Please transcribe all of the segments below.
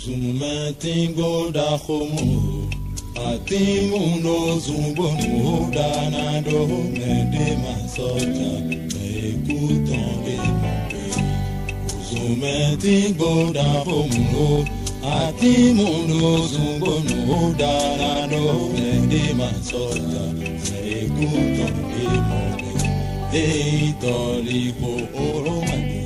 Zumatingo da homo, atimuno zumbono danado mende masoja, écoutons les mots. Zumatingo da homo, atimuno zumbono danado mende masoja, écoutons les mots. Et tolipo oromani.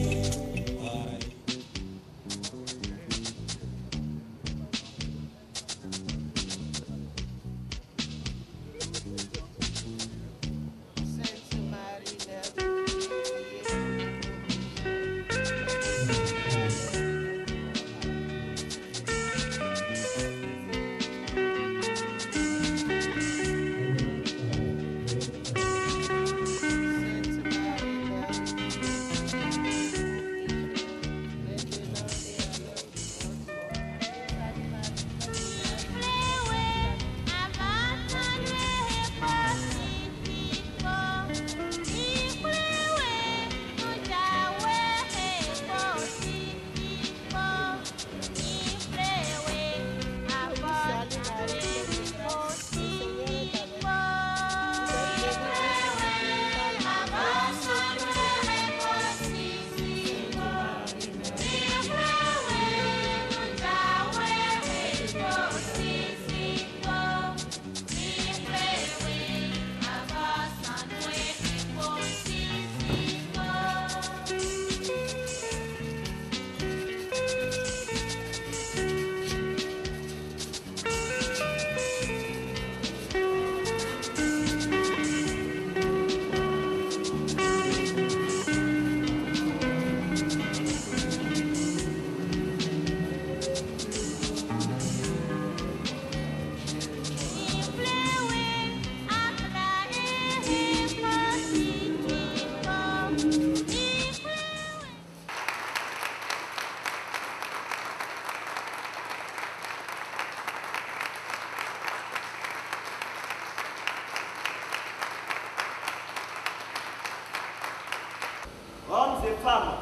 Hommes et femmes,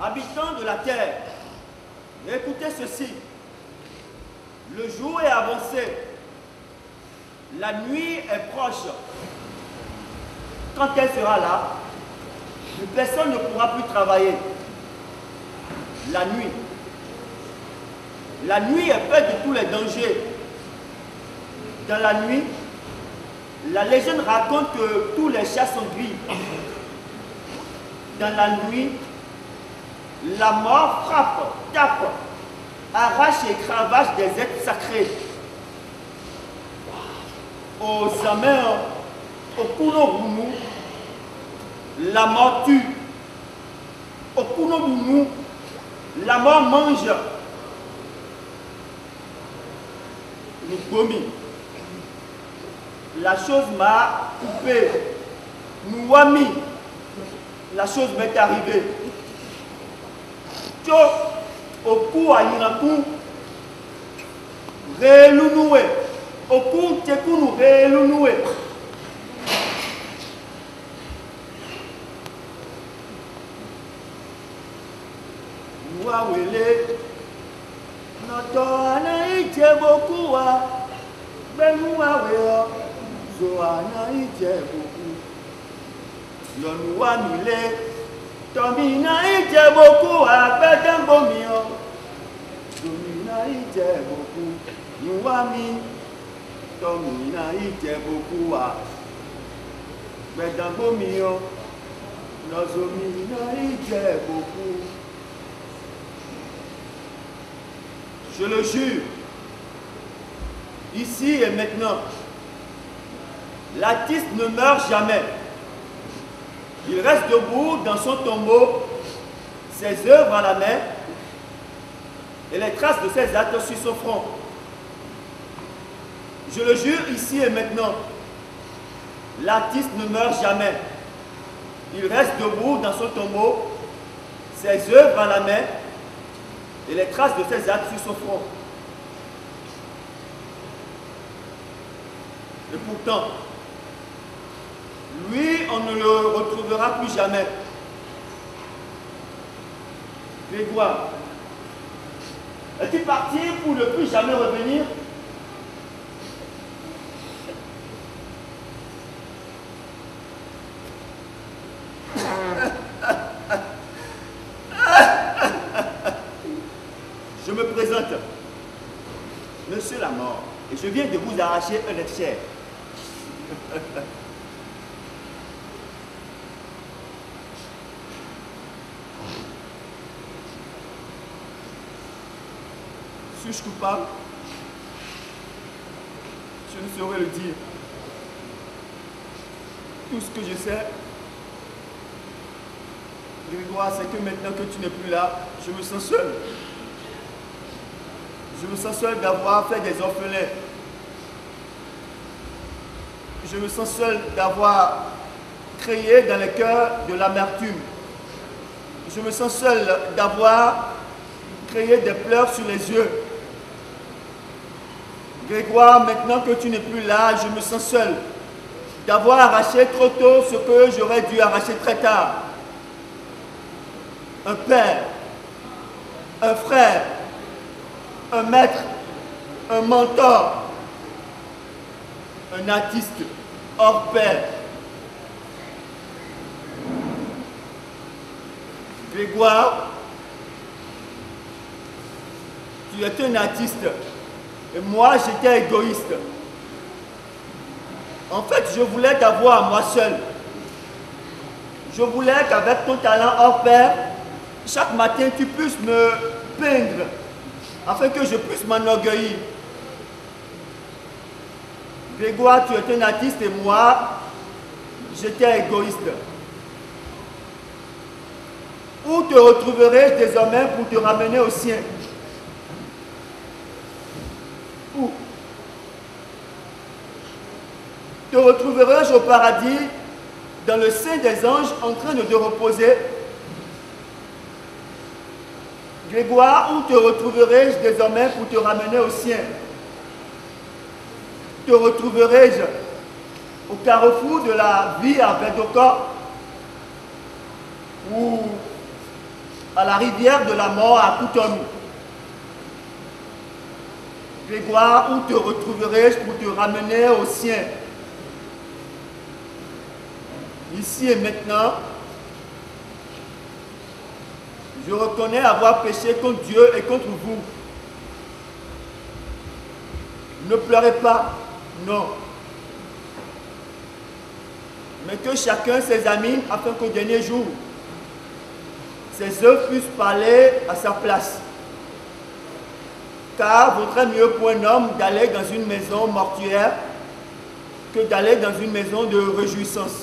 habitants de la terre, écoutez ceci. Le jour est avancé, la nuit est proche. Quand elle sera là, plus personne ne pourra plus travailler. La nuit. La nuit est faite de tous les dangers. Dans la nuit, la légende raconte que tous les chats sont gris. Dans la nuit, la mort frappe, tape, arrache et cravache des êtres sacrés. Aux amers, au Kunobumu, la mort tue. Au Kunobumu, la mort mange. Nous gomi. La chose m'a coupé. Nous wami. La chose m'est arrivée. Tcho, au cou à Yinakou, réelounoué. Au cou, tchekounou, réelounoué. Ouawele, notre anaïtje beaucoup, ben ouaweo, zo anaïtje beaucoup. Yonuwa mile, tomina ije boku apeten bomio. Tomina ije boku, nuwami. Tomina ije boku apeten bomio. Nozomina ije boku. Je le jure, ici et maintenant, l'artiste ne meurt jamais. Il reste debout dans son tombeau, ses œuvres à la main et les traces de ses actes sur son front. Je le jure ici et maintenant, l'artiste ne meurt jamais. Il reste debout dans son tombeau, ses œuvres à la main et les traces de ses actes sur son front. Et pourtant, lui, on ne le retrouvera plus jamais. Grégoire, Es-tu parti pour ne plus jamais revenir? Je me présente, Monsieur la mort, et je viens de vous arracher un être cher. Suis-je coupable? Je ne saurais le dire. Tout ce que je sais, Grégoire, c'est que maintenant que tu n'es plus là, je me sens seul. Je me sens seul d'avoir fait des orphelins. Je me sens seul d'avoir créé dans le cœur de l'amertume. Je me sens seul d'avoir créé des pleurs sur les yeux. Grégoire, maintenant que tu n'es plus là, je me sens seul d'avoir arraché trop tôt ce que j'aurais dû arracher très tard. Un père, un frère, un maître, un mentor, un artiste hors pair. Grégoire, tu es un artiste et moi j'étais égoïste. En fait, je voulais t'avoir moi seul. Je voulais qu'avec ton talent hors pair, chaque matin tu puisses me peindre afin que je puisse m'enorgueillir. Grégoire, tu es un artiste et moi, j'étais égoïste. Où te retrouverai-je désormais pour te ramener au sien? Où? Te retrouverai-je au paradis, dans le sein des anges, en train de te reposer? Grégoire, où te retrouverai-je désormais pour te ramener au sien? Te retrouverai-je au carrefour de la vie à Bedocor ou à la rivière de la mort à Coutonu? Grégoire, où te retrouverai-je pour te ramener au sien? Ici et maintenant, je reconnais avoir péché contre Dieu et contre vous. Ne pleurez pas, non. Mais que chacun s'examine afin qu'au dernier jour, ses œuvres puissent parler à sa place. Car vaudrait mieux pour un homme d'aller dans une maison mortuaire que d'aller dans une maison de réjouissance.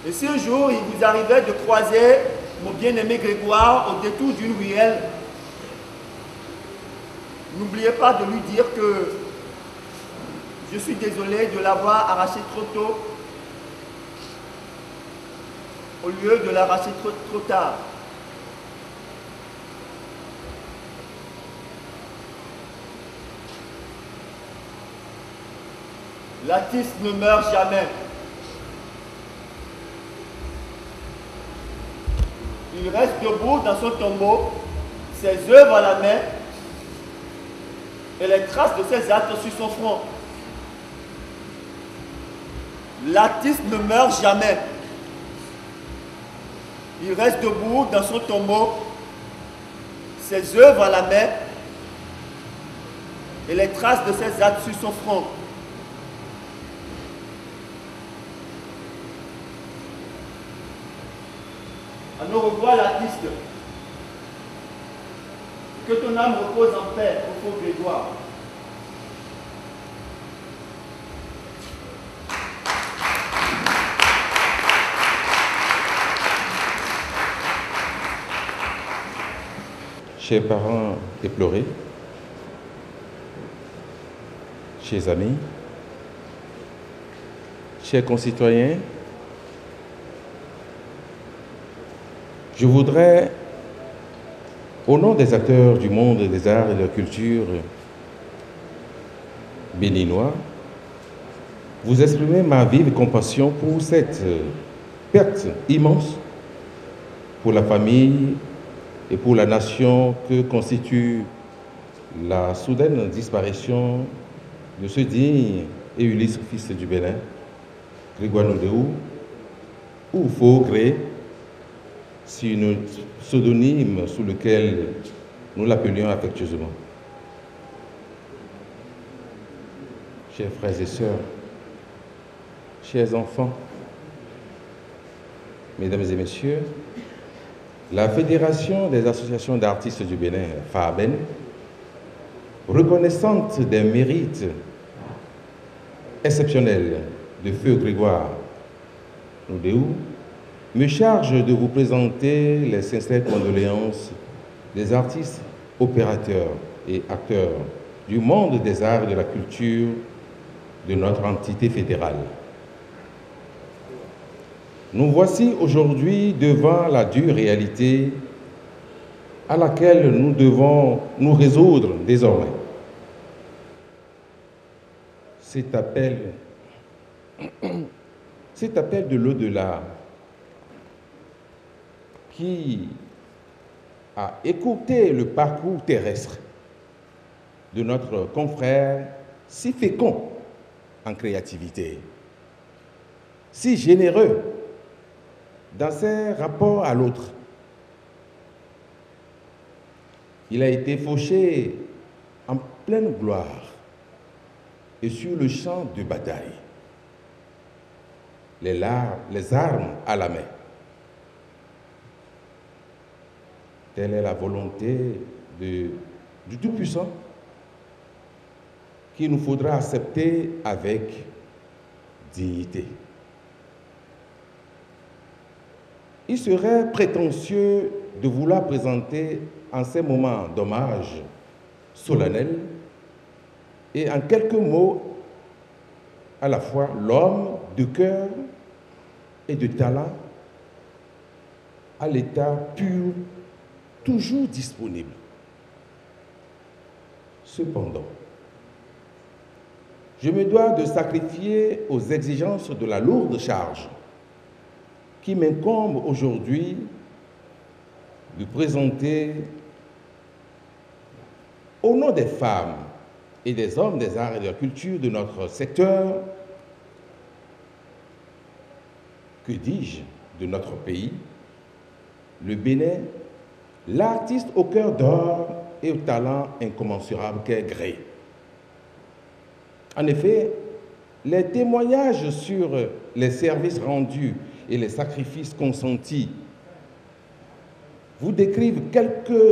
Et si un jour il vous arrivait de croiser mon bien-aimé Grégoire au détour d'une ruelle, n'oubliez pas de lui dire que je suis désolé de l'avoir arraché trop tôt au lieu de l'arracher trop tard. L'artiste ne meurt jamais. Il reste debout dans son tombeau, ses œuvres à la main et les traces de ses actes sur son front. L'artiste ne meurt jamais. Il reste debout dans son tombeau, ses œuvres à la main et les traces de ses actes sur son front. À nous revoir l'artiste. Que ton âme repose en paix, au faux Grégoire. Chers parents déplorés, chers amis, chers concitoyens, je voudrais, au nom des acteurs du monde des arts et de la culture béninois, vous exprimer ma vive compassion pour cette perte immense pour la famille et pour la nation que constitue la soudaine disparition de ce digne et illustre fils du Bénin, Grégoire Nodéou, ou Faux-Gré, pseudonyme sous lequel nous l'appelions affectueusement. Chers frères et sœurs, chers enfants, mesdames et messieurs, la Fédération des associations d'artistes du Bénin, FAABEN, reconnaissante des mérites exceptionnels de feu Grégoire Nodéou, me charge de vous présenter les sincères condoléances des artistes, opérateurs et acteurs du monde des arts et de la culture de notre entité fédérale. Nous voici aujourd'hui devant la dure réalité à laquelle nous devons nous résoudre désormais. Cet appel de l'au-delà qui a écouté le parcours terrestre de notre confrère si fécond en créativité, si généreux dans ses rapports à l'autre. Il a été fauché en pleine gloire et sur le champ de bataille, les armes à la main. Telle est la volonté du Tout-Puissant qu'il nous faudra accepter avec dignité. Il serait prétentieux de vouloir présenter en ces moments d'hommage solennel et en quelques mots à la fois l'homme de cœur et de talent à l'état pur, toujours disponible. Cependant, je me dois de sacrifier aux exigences de la lourde charge qui m'incombe aujourd'hui de présenter au nom des femmes et des hommes des arts et de la culture de notre secteur, que dis-je, de notre pays, le Bénin, l'artiste au cœur d'or et au talent incommensurable qu'est Gré. En effet, les témoignages sur les services rendus et les sacrifices consentis vous décrivent quelqu'un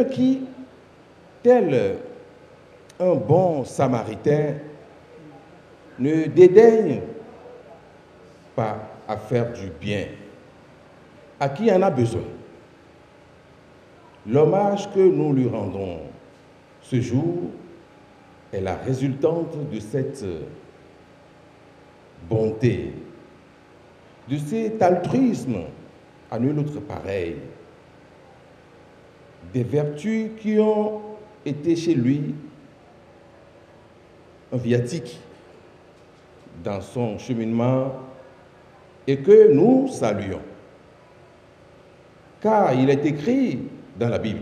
qui, tel un bon samaritain, ne dédaigne pas à faire du bien à qui en a besoin. L'hommage que nous lui rendons ce jour est la résultante de cette bonté, de cet altruisme à nul autre pareil, des vertus qui ont été chez lui un viatique dans son cheminement et que nous saluons. Car il est écrit dans la Bible: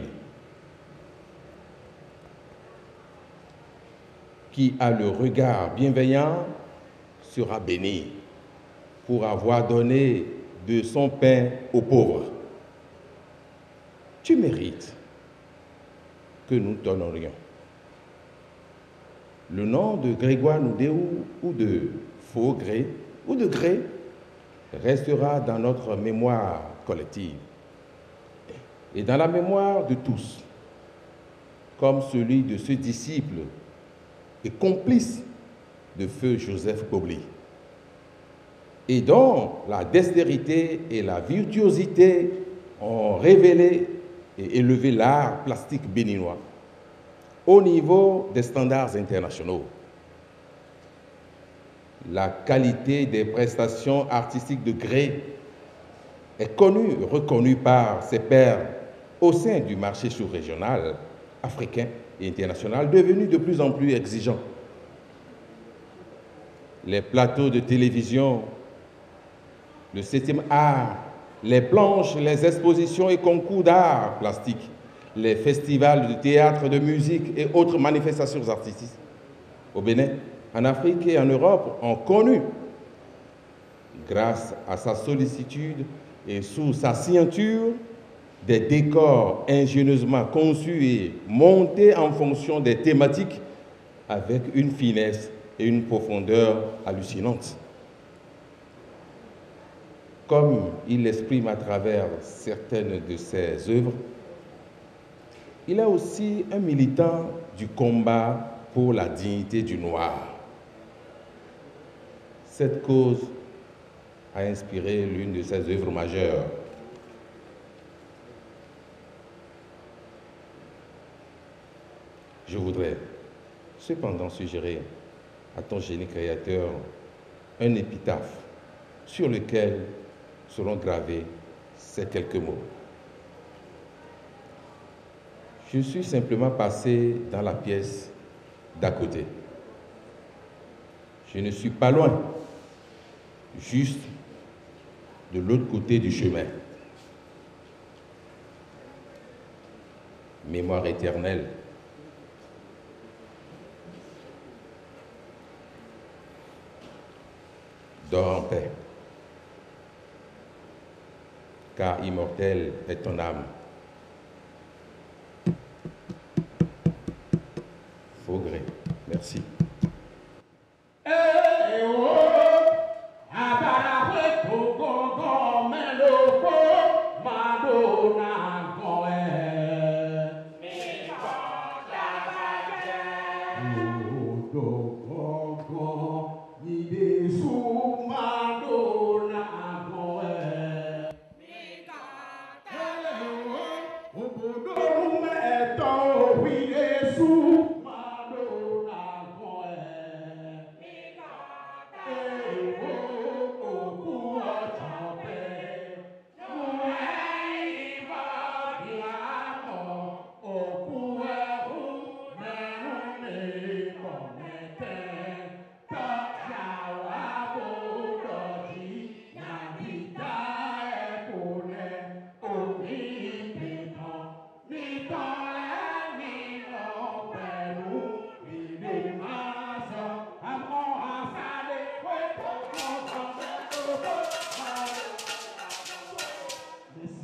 qui a le regard bienveillant sera béni pour avoir donné de son pain aux pauvres. Tu mérites que nous t'honorions. Le nom de Grégoire Nodéou ou de Faux-Gré ou de Gré restera dans notre mémoire collective et dans la mémoire de tous, comme celui de ce disciple et complice de feu Joseph Kobli, et dont la dextérité et la virtuosité ont révélé et élevé l'art plastique béninois au niveau des standards internationaux. La qualité des prestations artistiques de Gré est connue, reconnue par ses pairs au sein du marché sous-régional, africain et international, devenu de plus en plus exigeant. Les plateaux de télévision, le 7e art les planches, les expositions et concours d'art plastique, les festivals de théâtre, de musique et autres manifestations artistiques au Bénin, en Afrique et en Europe ont connu, grâce à sa sollicitude et sous sa signature, des décors ingénieusement conçus et montés en fonction des thématiques avec une finesse et une profondeur hallucinantes. Comme il l'exprime à travers certaines de ses œuvres, il est aussi un militant du combat pour la dignité du noir. Cette cause a inspiré l'une de ses œuvres majeures. Je voudrais cependant suggérer à ton génie créateur un épitaphe sur lequel seront gravés ces quelques mots. Je suis simplement passé dans la pièce d'à côté. Je ne suis pas loin, juste de l'autre côté du chemin. Mémoire éternelle. Dors en paix, car immortelle est ton âme. Faugré, merci.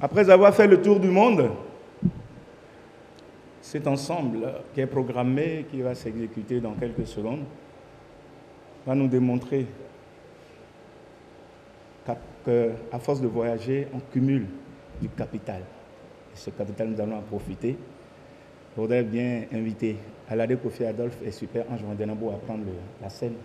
Après avoir fait le tour du monde, cet ensemble qui est programmé, qui va s'exécuter dans quelques secondes, va nous démontrer qu'à force de voyager, on cumule du capital. Et ce capital, nous allons en profiter. Je voudrais bien inviter Alade Kofi Adolphe et Super Ange Wandenabo à prendre la scène.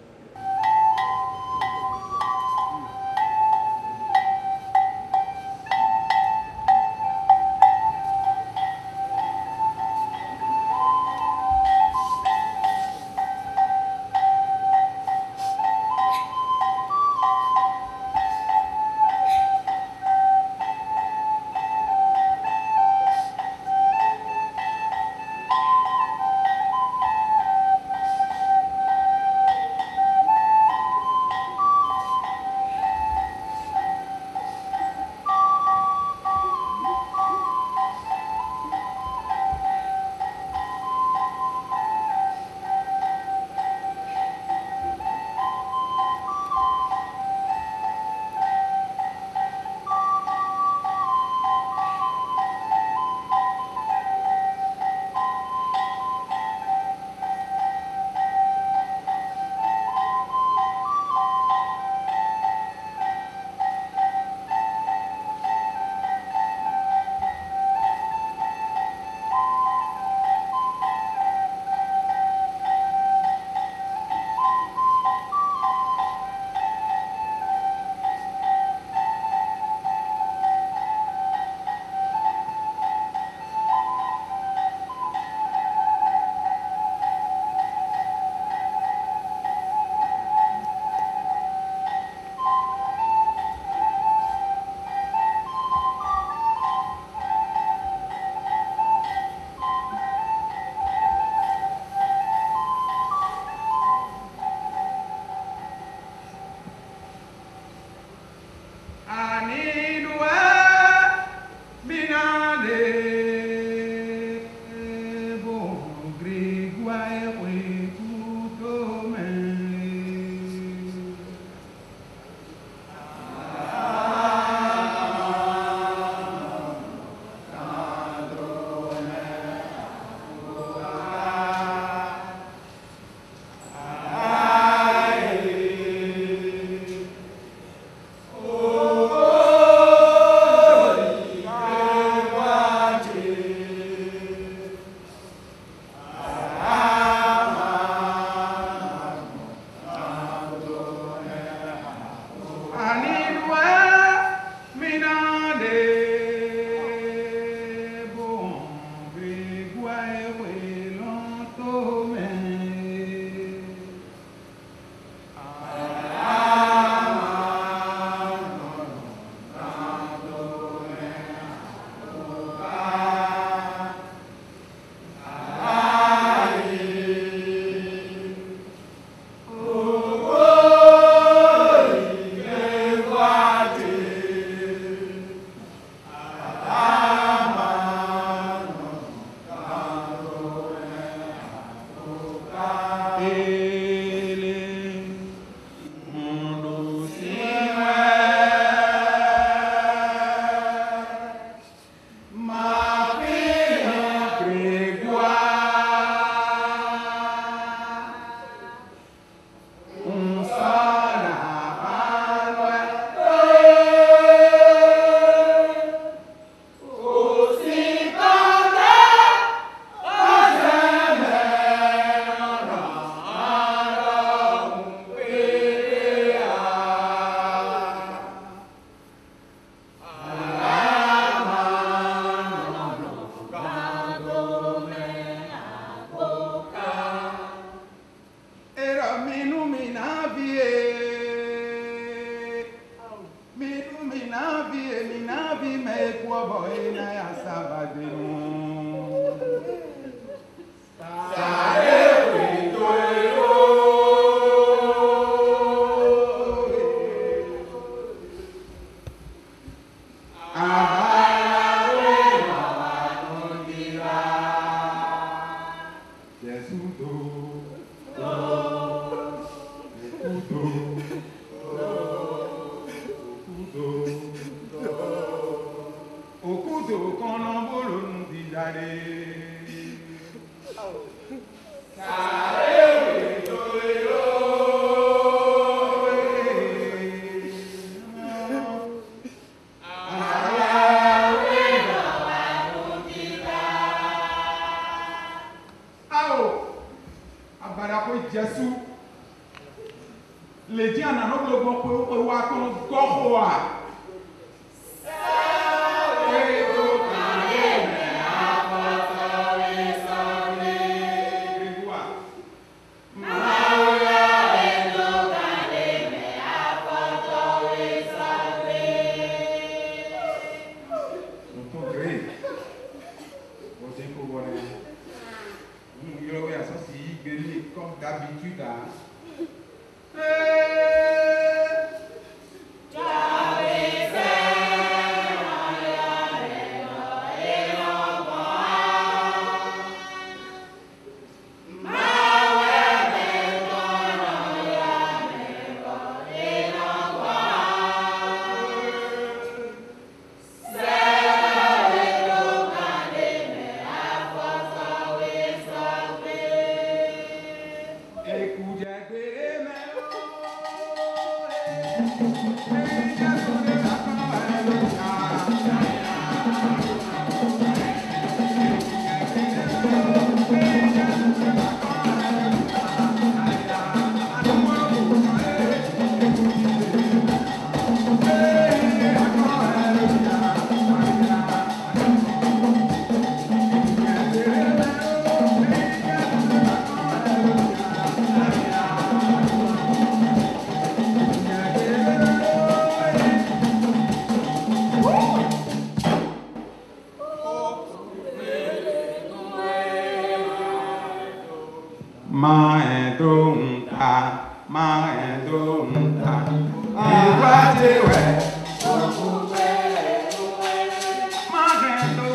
Magento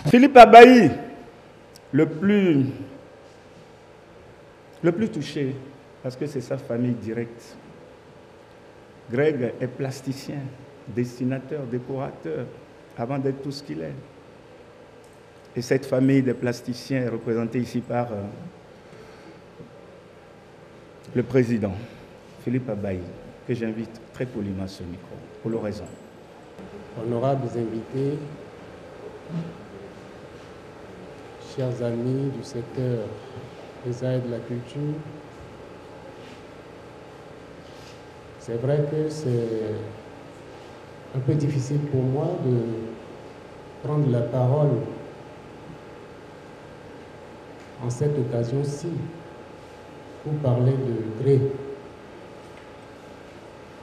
Philippe Abaï, le plus touché, parce que c'est sa famille directe. Greg est plasticien, dessinateur, décorateur, avant d'être tout ce qu'il est. Et cette famille de plasticiens est représentée ici par le président, Philippe Abaï, que j'invite très poliment à ce micro, pour l'oraison. Honorables invités, chers amis du secteur des arts et de la culture, c'est vrai que c'est un peu difficile pour moi de prendre la parole en cette occasion-ci pour parler de gré,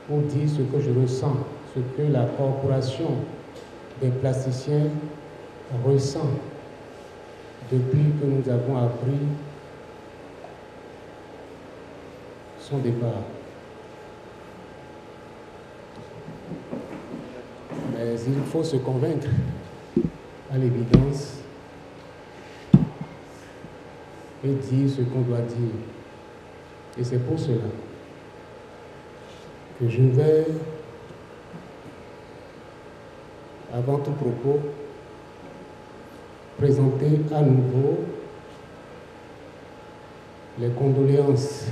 pour dire ce que je ressens, ce que la corporation des plasticiens ressent depuis que nous avons appris son départ. Mais il faut se convaincre, à l'évidence, et dire ce qu'on doit dire. Et c'est pour cela que je vais, avant tout propos, présenter à nouveau les condoléances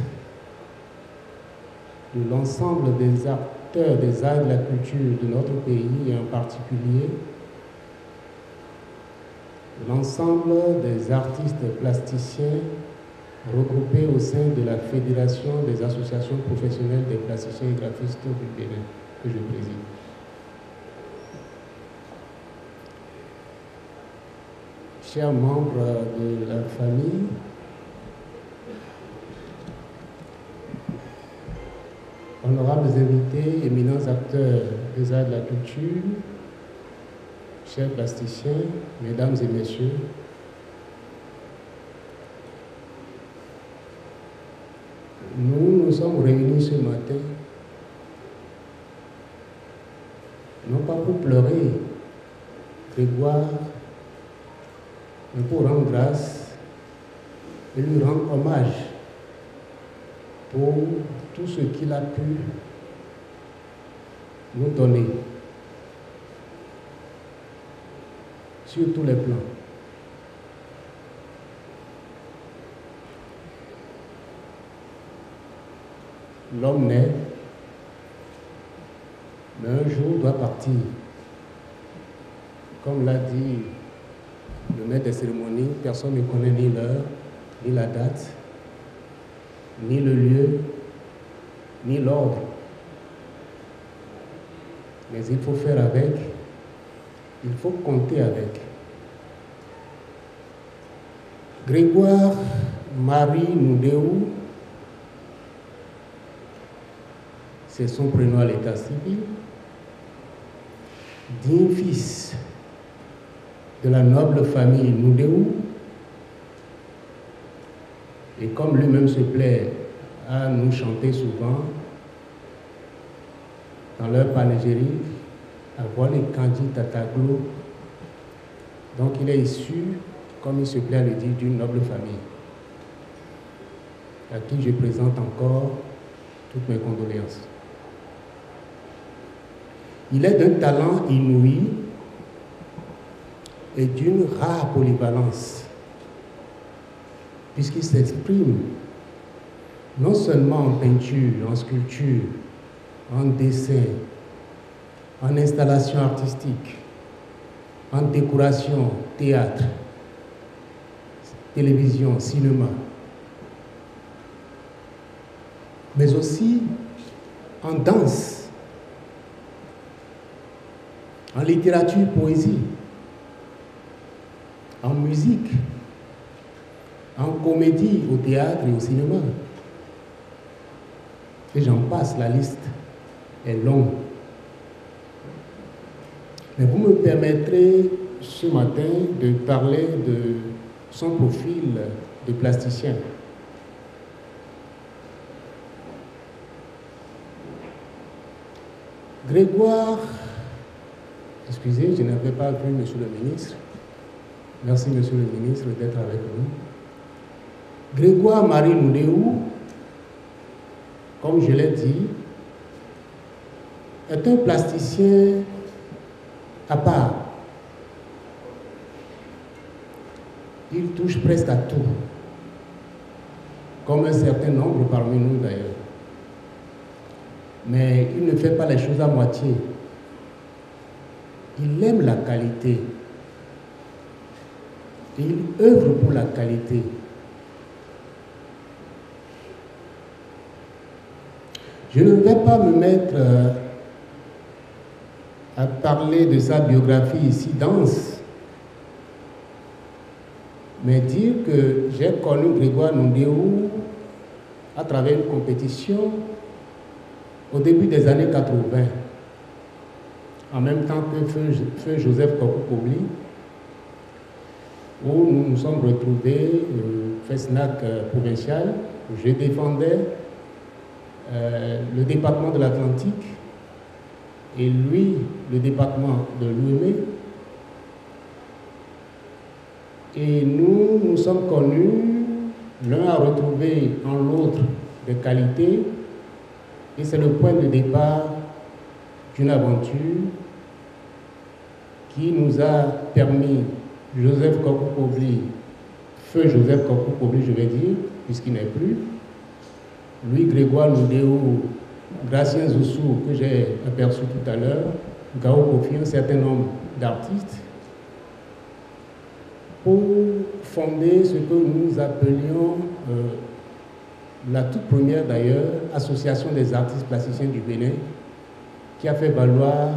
de l'ensemble des acteurs des arts et de la culture de notre pays, et en particulier l'ensemble des artistes plasticiens regroupés au sein de la Fédération des associations professionnelles des plasticiens et graphistes du Bénin, que je préside. Chers membres de la famille, honorables invités, éminents acteurs des arts de la culture, chers plasticiens, mesdames et messieurs, nous nous sommes réunis ce matin, non pas pour pleurer Grégoire, mais pour rendre grâce et lui rendre hommage pour tout ce qu'il a pu nous donner sur tous les plans. L'homme naît, mais un jour doit partir. Comme l'a dit le maître des cérémonies, personne ne connaît ni l'heure, ni la date, ni le lieu, ni l'ordre. Mais il faut faire avec, il faut compter avec. Grégoire Marie Noudéou, c'est son prénom à l'état civil, digne fils de la noble famille Noudéou, et comme lui-même se plaît à nous chanter souvent dans leur panégyrique, à voir les Kandi Tataglo, donc il est issu, comme il se plaît à le dire, d'une noble famille, à qui je présente encore toutes mes condoléances. Il est d'un talent inouï et d'une rare polyvalence, puisqu'il s'exprime non seulement en peinture, en sculpture, en dessin, en installation artistique, en décoration, théâtre, télévision, cinéma, mais aussi en danse, en littérature, poésie, en musique, en comédie, au théâtre et au cinéma. Et j'en passe, la liste est longue. Mais vous me permettrez ce matin de parler de son profil de plasticien. Grégoire, excusez, je n'avais pas vu Monsieur le ministre. Merci Monsieur le ministre d'être avec nous. Grégoire Marie Noudéou, comme je l'ai dit, est un plasticien à part. Il touche presque à tout, comme un certain nombre parmi nous d'ailleurs. Mais il ne fait pas les choses à moitié. Il aime la qualité. Et il œuvre pour la qualité. Je ne vais pas me mettre à parler de sa biographie ici dense, mais dire que j'ai connu Grégoire Noudéou à travers une compétition au début des années 80, en même temps que Feu Joseph Kokou-Kobli, où nous nous sommes retrouvés au FESNAC provincial, où je défendais le département de l'Atlantique et lui, le département de l'Ouémé. Et nous nous sommes connus, l'un a retrouvé en l'autre des qualités, et c'est le point de départ d'une aventure qui nous a permis, Joseph Kokou-Kobli, Feu Joseph Kokou-Kobli, je vais dire, puisqu'il n'est plus, lui, Grégoire Noudéou, Gracien Zoussou, que j'ai aperçu tout à l'heure, Gao Kofi, un certain nombre d'artistes, pour fonder ce que nous appelions, la toute première d'ailleurs, Association des artistes plasticiens du Bénin, qui a fait valoir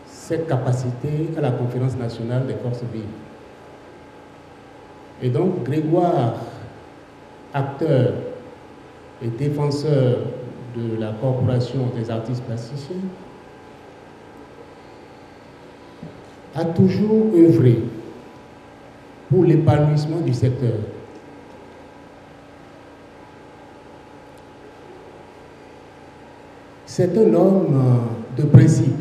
ses capacités à la Conférence nationale des forces vives. Et donc, Grégoire, acteur et défenseur de la Corporation des artistes plasticiens, a toujours œuvré pour l'épanouissement du secteur. C'est un homme de principe.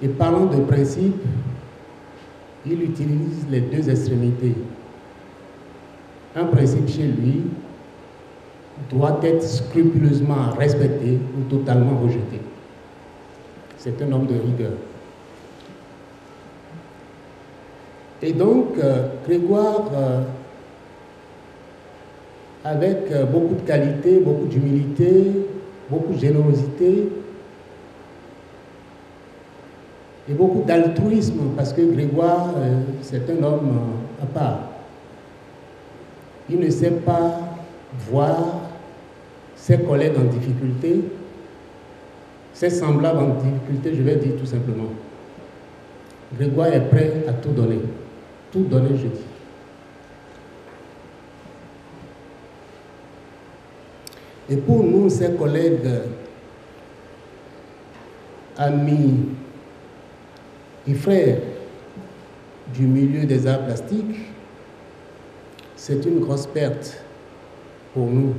Et parlant de principe, il utilise les deux extrémités. Un principe chez lui doit être scrupuleusement respecté ou totalement rejeté. C'est un homme de rigueur. Et donc, Grégoire, avec beaucoup de qualité, beaucoup d'humilité, beaucoup de générosité et beaucoup d'altruisme, parce que Grégoire, c'est un homme à part. Il ne sait pas voir ses collègues en difficulté, ses semblables en difficulté, je vais dire tout simplement. Grégoire est prêt à tout donner. Tout donner, je dis. Et pour nous, ses collègues, amis et frères du milieu des arts plastiques, c'est une grosse perte pour nous.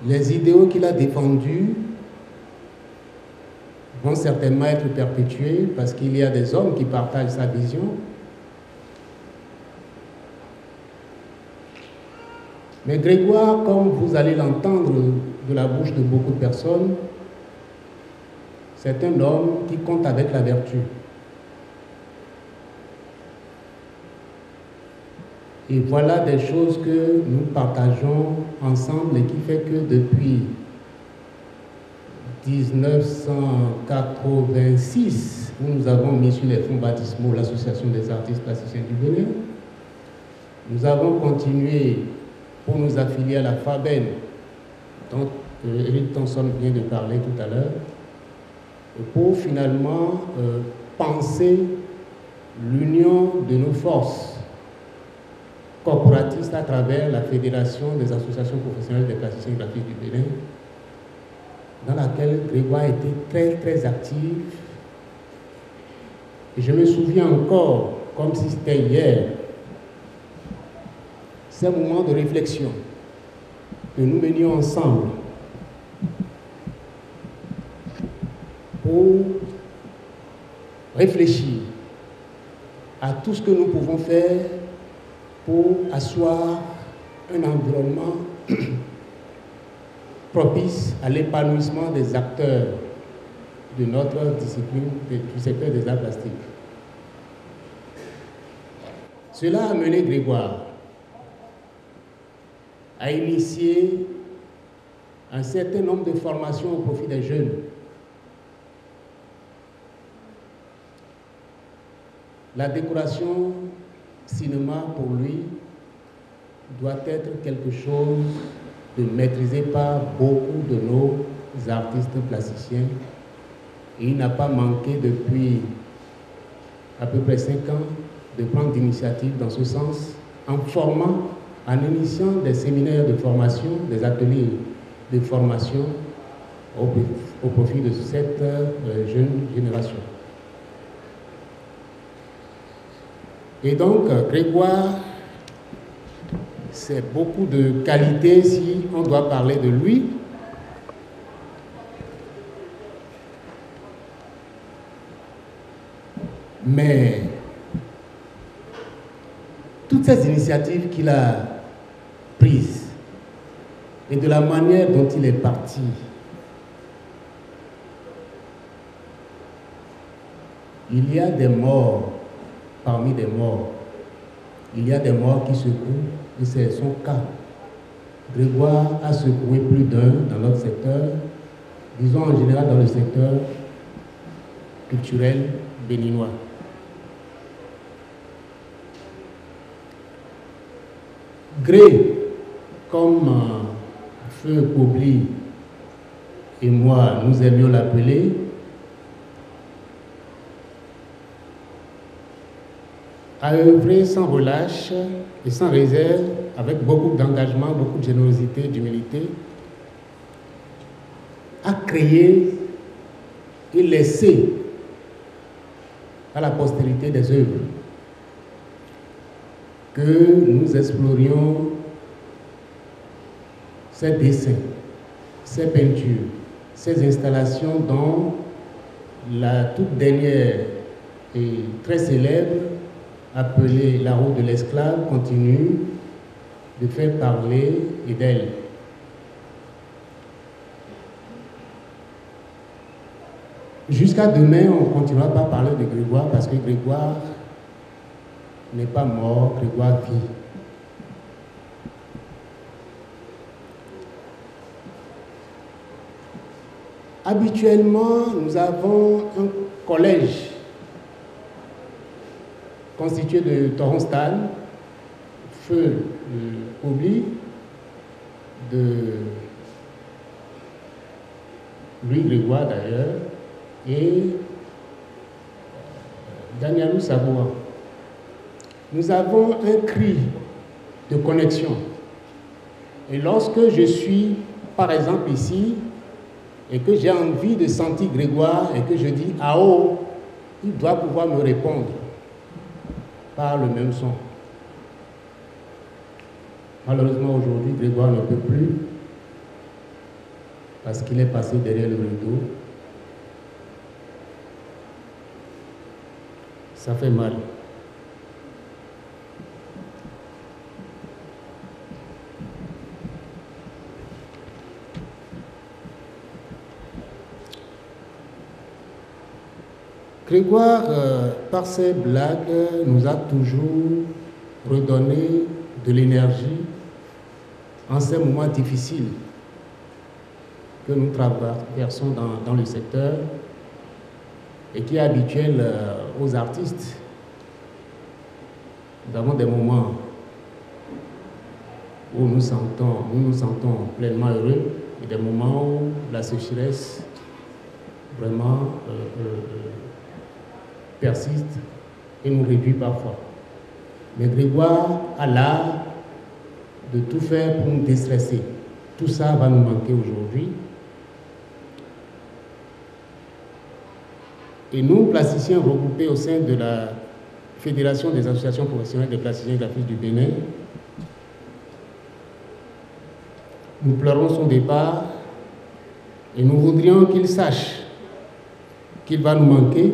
Les idéaux qu'il a défendus vont certainement être perpétués parce qu'il y a des hommes qui partagent sa vision. Mais Grégoire, comme vous allez l'entendre de la bouche de beaucoup de personnes, c'est un homme qui compte avec la vertu. Et voilà des choses que nous partageons ensemble et qui fait que depuis 1986, où nous avons mis sur les fonds baptismaux l'Association des artistes plasticiens du Bénin, nous avons continué pour nous affilier à la FABEN, dont Éric Thomson vient de parler tout à l'heure, pour finalement penser l'union de nos forces corporatistes à travers la Fédération des associations professionnelles des plasticiens graphiques du Bénin, dans laquelle Grégoire était très très actif. Et je me souviens encore, comme si c'était hier, ces moments de réflexion que nous menions ensemble pour réfléchir à tout ce que nous pouvons faire pour asseoir un environnement propice à l'épanouissement des acteurs de notre discipline, du secteur des arts plastiques. Cela a mené Grégoire à initier un certain nombre de formations au profit des jeunes. La décoration cinéma, pour lui, doit être quelque chose de maîtrisé par beaucoup de nos artistes plasticiens. Et il n'a pas manqué depuis à peu près 5 ans de prendre l'initiative dans ce sens, en formant, en initiant des séminaires de formation, des ateliers de formation au profit de cette jeune génération. Et donc, Grégoire, c'est beaucoup de qualités si on doit parler de lui. Mais toutes ces initiatives qu'il a prises et de la manière dont il est parti, il y a des morts parmi des morts. Il y a des morts qui secouent, et c'est son cas. Grégoire a secoué plus d'un dans notre secteur, disons en général dans le secteur culturel béninois. Gré, comme Feu Kobli et moi nous aimions l'appeler, a œuvré sans relâche et sans réserve, avec beaucoup d'engagement, beaucoup de générosité, d'humilité, a créé et laissé à la postérité des œuvres que nous explorions ces dessins, ces peintures, ces installations dont la toute dernière et très célèbre, appelée La route de l'esclave, continue de faire parler et d'elle. Jusqu'à demain, on ne continuera pas à parler de Grégoire parce que Grégoire n'est pas mort, Grégoire vit. Habituellement, nous avons un collège constitué de Toronstan, Feu Kobli, de Louis Grégoire d'ailleurs, et Danielou Saboua. Nous avons un cri de connexion. Et lorsque je suis, par exemple, ici, et que j'ai envie de sentir Grégoire, et que je dis « Ah oh », il doit pouvoir me répondre par le même son. Malheureusement, aujourd'hui, Grégoire ne peut plus, parce qu'il est passé derrière le rideau. Ça fait mal. Grégoire, par ses blagues, nous a toujours redonner de l'énergie en ces moments difficiles que nous traversons dans le secteur et qui est habituel aux artistes. Nous avons des moments où nous nous sentons pleinement heureux et des moments où la sécheresse vraiment persiste et nous réduit parfois. Mais Grégoire a l'art de tout faire pour nous déstresser. Tout ça va nous manquer aujourd'hui. Et nous, plasticiens regroupés au sein de la Fédération des associations professionnelles des plasticiens et graphistes du Bénin, nous pleurons son départ et nous voudrions qu'il sache qu'il va nous manquer.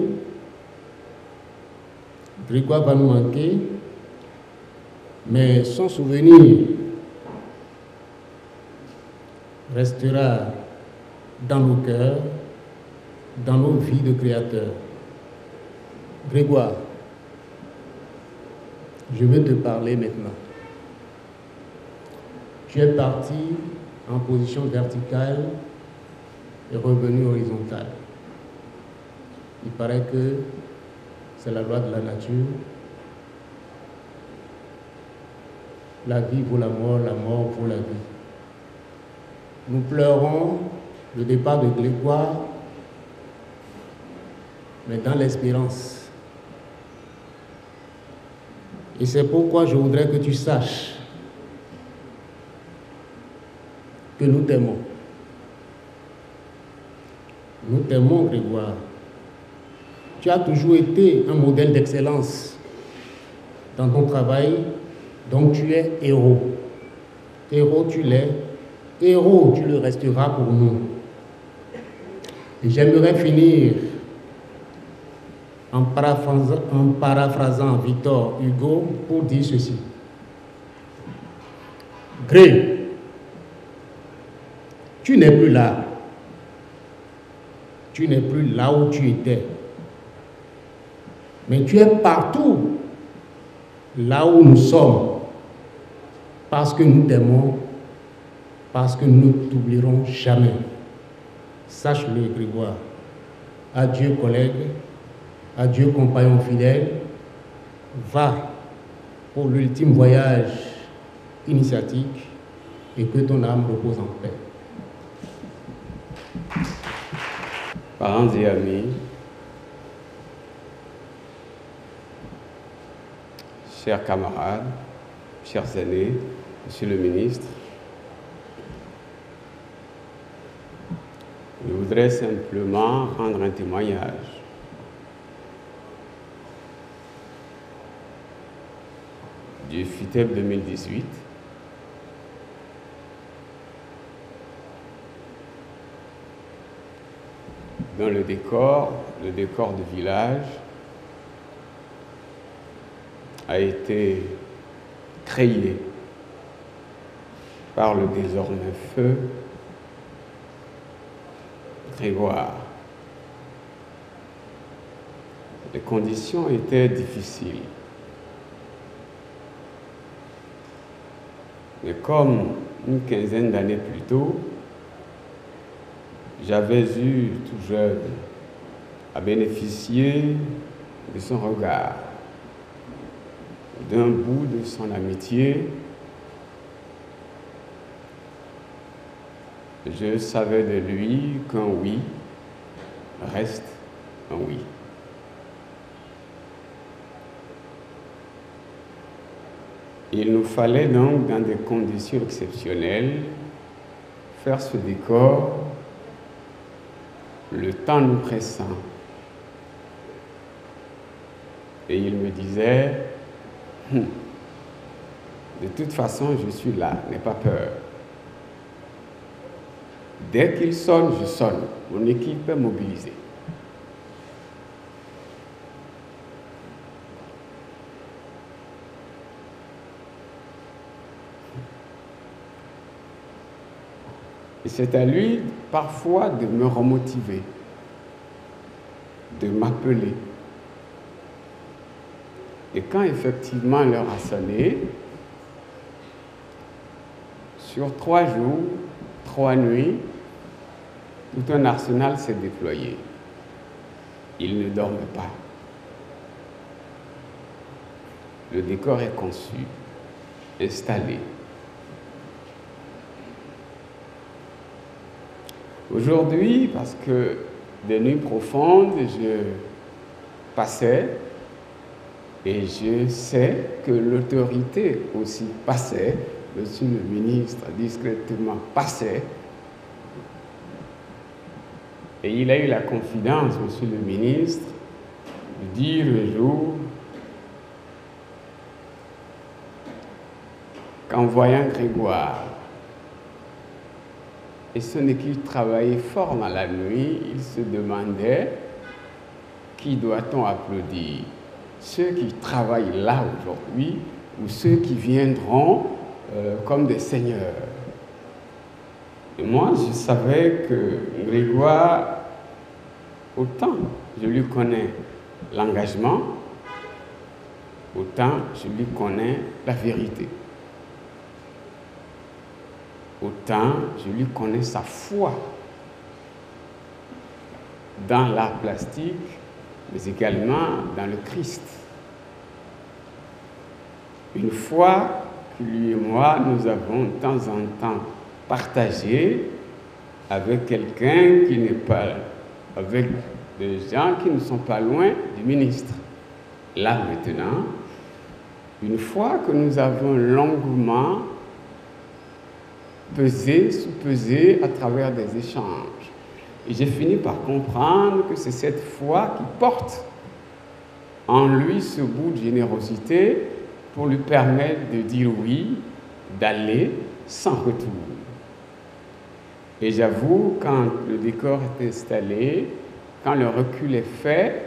Grégoire va nous manquer, mais son souvenir restera dans nos cœurs, dans nos vies de créateurs. Grégoire, je veux te parler maintenant. Tu es parti en position verticale et revenu horizontale. Il paraît que c'est la loi de la nature. La vie vaut la mort vaut la vie. Nous pleurons le départ de Grégoire, mais dans l'espérance. Et c'est pourquoi je voudrais que tu saches que nous t'aimons. Nous t'aimons, Grégoire. Tu as toujours été un modèle d'excellence dans ton travail, donc tu es héros. Héros, tu l'es. Héros, tu le resteras pour nous. Et j'aimerais finir en paraphrasant Victor Hugo pour dire ceci. Gré, tu n'es plus là. Tu n'es plus là où tu étais. Mais tu es partout là où nous sommes. Parce que nous t'aimons, parce que nous ne t'oublierons jamais. Sache-le, Grégoire. Adieu, collègue. Adieu, compagnon fidèle. Va pour l'ultime voyage initiatique et que ton âme repose en paix. Parents et amis, chers camarades, chers aînés, Monsieur le ministre, je voudrais simplement rendre un témoignage. Du FITEB 2018, dans le décor de village a été créé par le désormais feu Grégoire. Les conditions étaient difficiles. Mais comme une quinzaine d'années plus tôt, j'avais eu tout jeune à bénéficier de son regard, d'un bout de son amitié. Je savais de lui qu'un oui reste un oui. Il nous fallait donc, dans des conditions exceptionnelles, faire ce décor, le temps nous pressant. Et il me disait, de toute façon, je suis là, n'aie pas peur. Dès qu'il sonne, je sonne. Mon équipe est mobilisée. Et c'est à lui, parfois, de me remotiver, de m'appeler. Et quand effectivement l'heure a sonné, sur 3 jours, 3 nuits, tout un arsenal s'est déployé. Il ne dorment pas. Le décor est conçu, installé. Aujourd'hui, parce que des nuits profondes, je passais et je sais que l'autorité aussi passait, monsieur le ministre discrètement passait, et il a eu la confidence, monsieur le ministre, de dire un jour qu'en voyant Grégoire, et ce n'est qu'il travaillait fort dans la nuit, il se demandait qui doit-on applaudir, ceux qui travaillent là aujourd'hui ou ceux qui viendront comme des seigneurs. Et moi, je savais que Grégoire, autant je lui connais l'engagement, autant je lui connais la vérité. Autant je lui connais sa foi dans l'art plastique, mais également dans le Christ. Une foi que lui et moi, nous avons de temps en temps partagée avec quelqu'un qui n'est pas, avec des gens qui ne sont pas loin du ministre. Là maintenant, une foi que nous avons longuement pesé, sous-pesé à travers des échanges. Et j'ai fini par comprendre que c'est cette foi qui porte en lui ce bout de générosité pour lui permettre de dire oui, d'aller sans retour. Et j'avoue, quand le décor est installé, quand le recul est fait,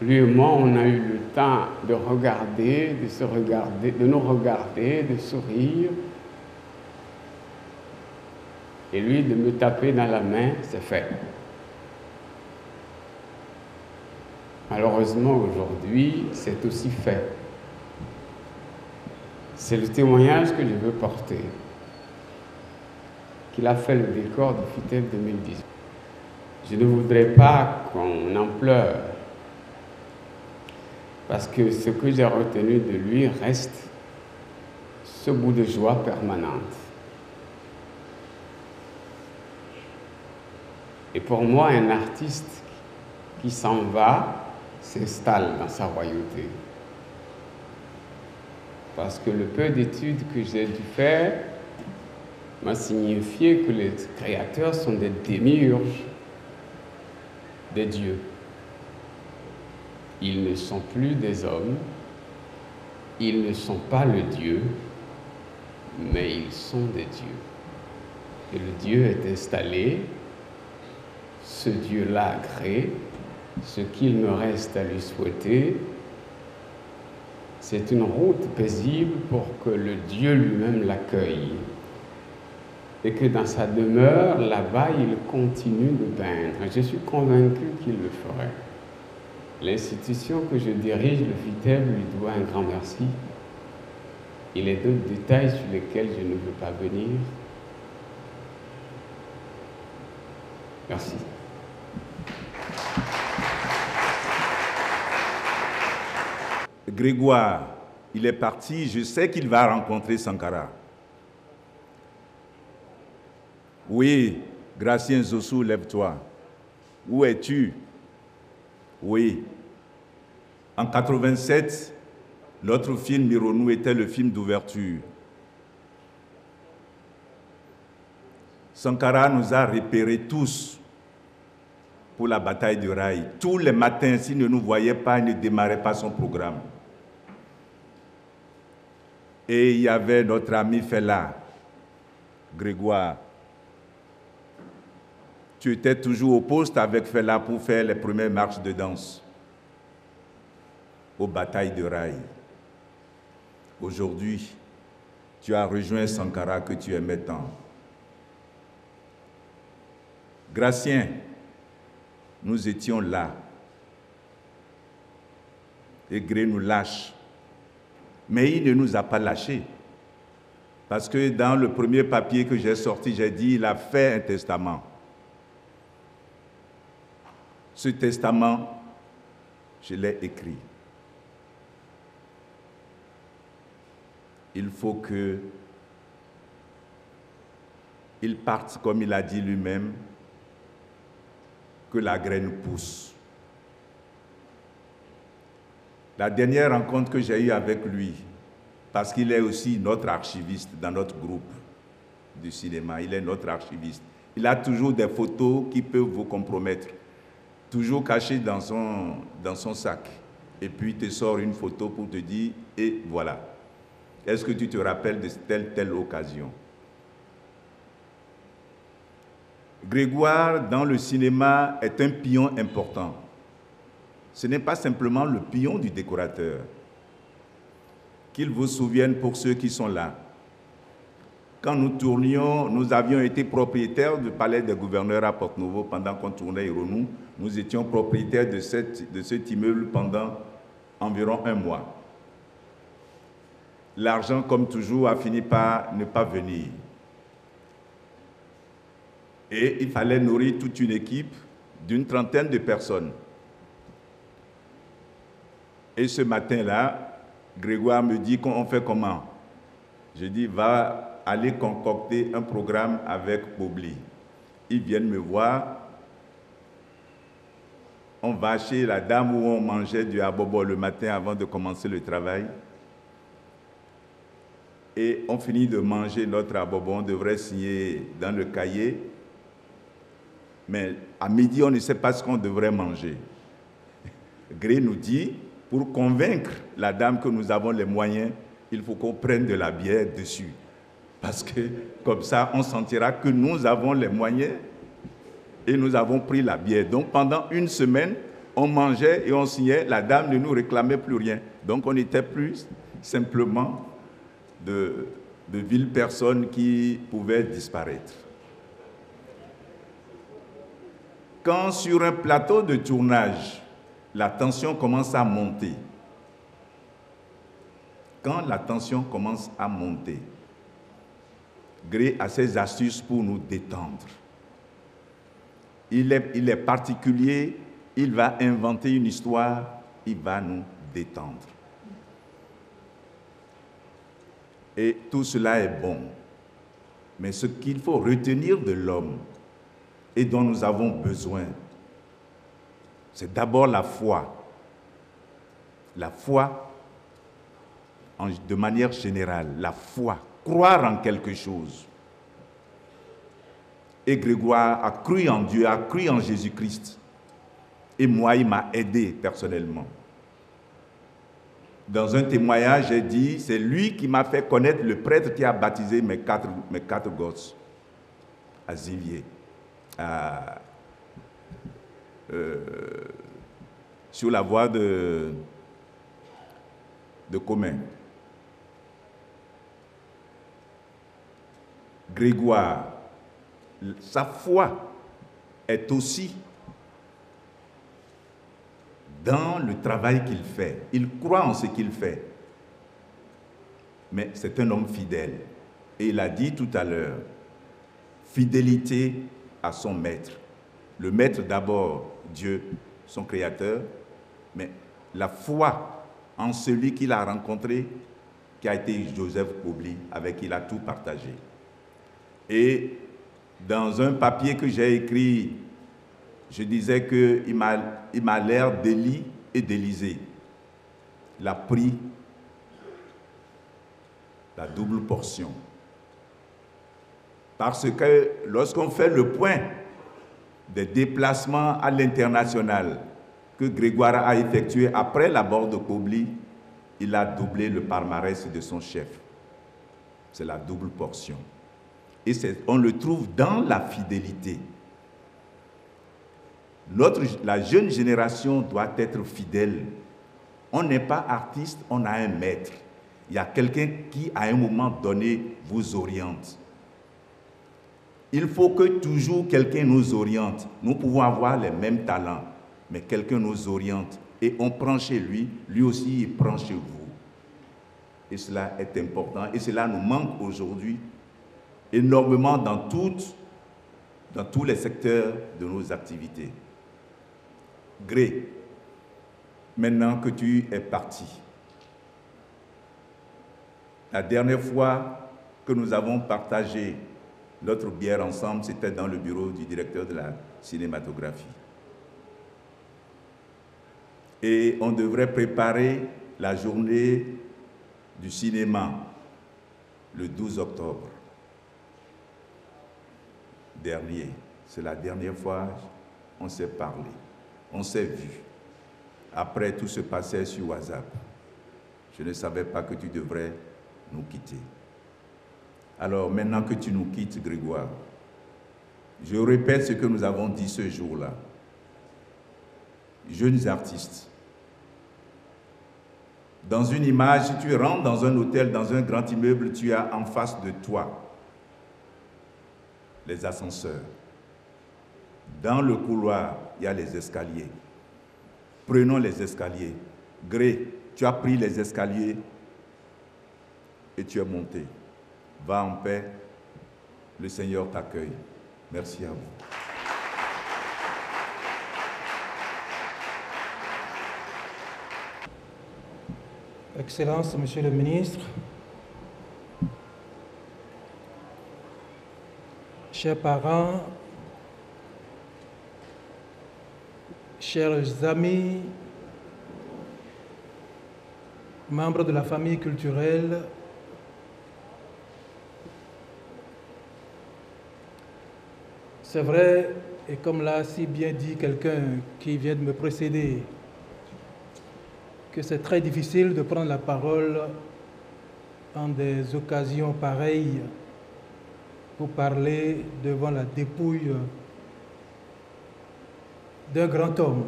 lui et moi, on a eu le temps de regarder, de se regarder, de nous regarder, de sourire. Et lui, de me taper dans la main, c'est fait. Malheureusement, aujourd'hui, c'est aussi fait. C'est le témoignage que je veux porter, qu'il a fait le décor du FITEF 2018. Je ne voudrais pas qu'on en pleure, parce que ce que j'ai retenu de lui reste ce bout de joie permanente. Et pour moi, un artiste qui s'en va s'installe dans sa royauté. Parce que le peu d'études que j'ai dû faire m'a signifié que les créateurs sont des démiurges, des dieux. Ils ne sont plus des hommes, ils ne sont pas le Dieu, mais ils sont des dieux. Et le Dieu est installé, ce Dieu-là crée, ce qu'il me reste à lui souhaiter, c'est une route paisible pour que le Dieu lui-même l'accueille. Et que dans sa demeure, là-bas, il continue de peindre. Je suis convaincu qu'il le ferait. L'institution que je dirige, le FITEF, lui doit un grand merci. Il y a d'autres détails sur lesquels je ne veux pas venir. Merci. Grégoire, il est parti, je sais qu'il va rencontrer Sankara. Oui, Gracien Zossou, lève-toi. Où es-tu? Oui. En 87, notre film Mironou était le film d'ouverture. Sankara nous a repérés tous pour la bataille du rail. Tous les matins, s'il ne nous voyait pas, il ne démarrait pas son programme. Et il y avait notre ami Fela, Grégoire. Tu étais toujours au poste avec Fela pour faire les premières marches de danse aux batailles de rail. Aujourd'hui, tu as rejoint Sankara que tu aimais tant. Gracien, nous étions là. Et Gré nous lâche. Mais il ne nous a pas lâchés. Parce que dans le premier papier que j'ai sorti, j'ai dit, il a fait un testament. Ce testament, je l'ai écrit. Il faut qu'il parte, comme il a dit lui-même, que la graine pousse. La dernière rencontre que j'ai eue avec lui, parce qu'il est aussi notre archiviste dans notre groupe du cinéma, il est notre archiviste. Il a toujours des photos qui peuvent vous compromettre, toujours cachées dans son sac. Et puis il te sort une photo pour te dire, et voilà. Est-ce que tu te rappelles de telle occasion? Grégoire, dans le cinéma, est un pion important. Ce n'est pas simplement le pion du décorateur. Qu'il vous souvienne pour ceux qui sont là. Quand nous tournions, nous avions été propriétaires du palais des gouverneurs à Porte-Nouveau pendant qu'on tournait Ironou. Nous étions propriétaires de cet immeuble pendant environ 1 mois. L'argent, comme toujours, a fini par ne pas venir. Et il fallait nourrir toute une équipe d'une 30aine de personnes. Et ce matin-là, Grégoire me dit qu'on fait comment? Je dis, va aller concocter un programme avec Pobli. Ils viennent me voir. On va chez la dame où on mangeait du abobo le matin avant de commencer le travail. Et on finit de manger notre abobo, on devrait signer dans le cahier. Mais à midi, on ne sait pas ce qu'on devrait manger. Gré nous dit, pour convaincre la dame que nous avons les moyens, il faut qu'on prenne de la bière dessus. Parce que comme ça, on sentira que nous avons les moyens et nous avons pris la bière. Donc pendant 1 semaine, on mangeait et on signait, la dame ne nous réclamait plus rien. Donc on n'était plus simplement de viles personnes qui pouvaient disparaître. Quand sur un plateau de tournage, la tension commence à monter, quand la tension commence à monter, Gré a ses astuces pour nous détendre. Il est particulier, il va inventer une histoire, il va nous détendre. Et tout cela est bon. Mais ce qu'il faut retenir de l'homme et dont nous avons besoin, c'est d'abord la foi. La foi, de manière générale, la foi, croire en quelque chose. Et Grégoire a cru en Dieu, a cru en Jésus-Christ. Et moi, il m'a aidé personnellement. Dans un témoignage, j'ai dit, c'est lui qui m'a fait connaître le prêtre qui a baptisé mes quatre gosses à Zivier, sur la voie de Commun. Grégoire, sa foi est aussi dans le travail qu'il fait. Il croit en ce qu'il fait. Mais c'est un homme fidèle. Et il a dit tout à l'heure, fidélité à son maître. Le maître d'abord, Dieu, son créateur, mais la foi en celui qu'il a rencontré, qui a été Joseph Pobli, avec qui il a tout partagé. Et dans un papier que j'ai écrit, je disais qu'il m'a l'air d'Élie et d'Élisée. Il a pris la double portion. Parce que lorsqu'on fait le point des déplacements à l'international que Grégoire a effectué après la mort de Pobli, il a doublé le palmarès de son chef. C'est la double portion. Et on le trouve dans la fidélité. La jeune génération doit être fidèle. On n'est pas artiste, on a un maître. Il y a quelqu'un qui, à un moment donné, vous oriente. Il faut que toujours quelqu'un nous oriente. Nous pouvons avoir les mêmes talents, mais quelqu'un nous oriente et on prend chez lui, lui aussi il prend chez vous. Et cela est important et cela nous manque aujourd'hui énormément dans tous les secteurs de nos activités. Gré, maintenant que tu es parti, la dernière fois que nous avons partagé notre bière ensemble, c'était dans le bureau du directeur de la cinématographie. Et on devrait préparer la journée du cinéma le 12 octobre dernier. C'est la dernière fois on s'est parlé, on s'est vu. Après, tout se passait sur WhatsApp. Je ne savais pas que tu devrais nous quitter. Alors, maintenant que tu nous quittes, Grégoire, je répète ce que nous avons dit ce jour-là. Jeunes artistes, dans une image, si tu rentres dans un hôtel, dans un grand immeuble, tu as en face de toi les ascenseurs. Dans le couloir, il y a les escaliers. Prenons les escaliers. Gré, tu as pris les escaliers et tu es monté. Va en paix, le Seigneur t'accueille. Merci à vous. Excellences, Monsieur le Ministre, chers parents, chers amis, membres de la famille culturelle, c'est vrai, et comme l'a si bien dit quelqu'un qui vient de me précéder, que c'est très difficile de prendre la parole en des occasions pareilles pour parler devant la dépouille d'un grand homme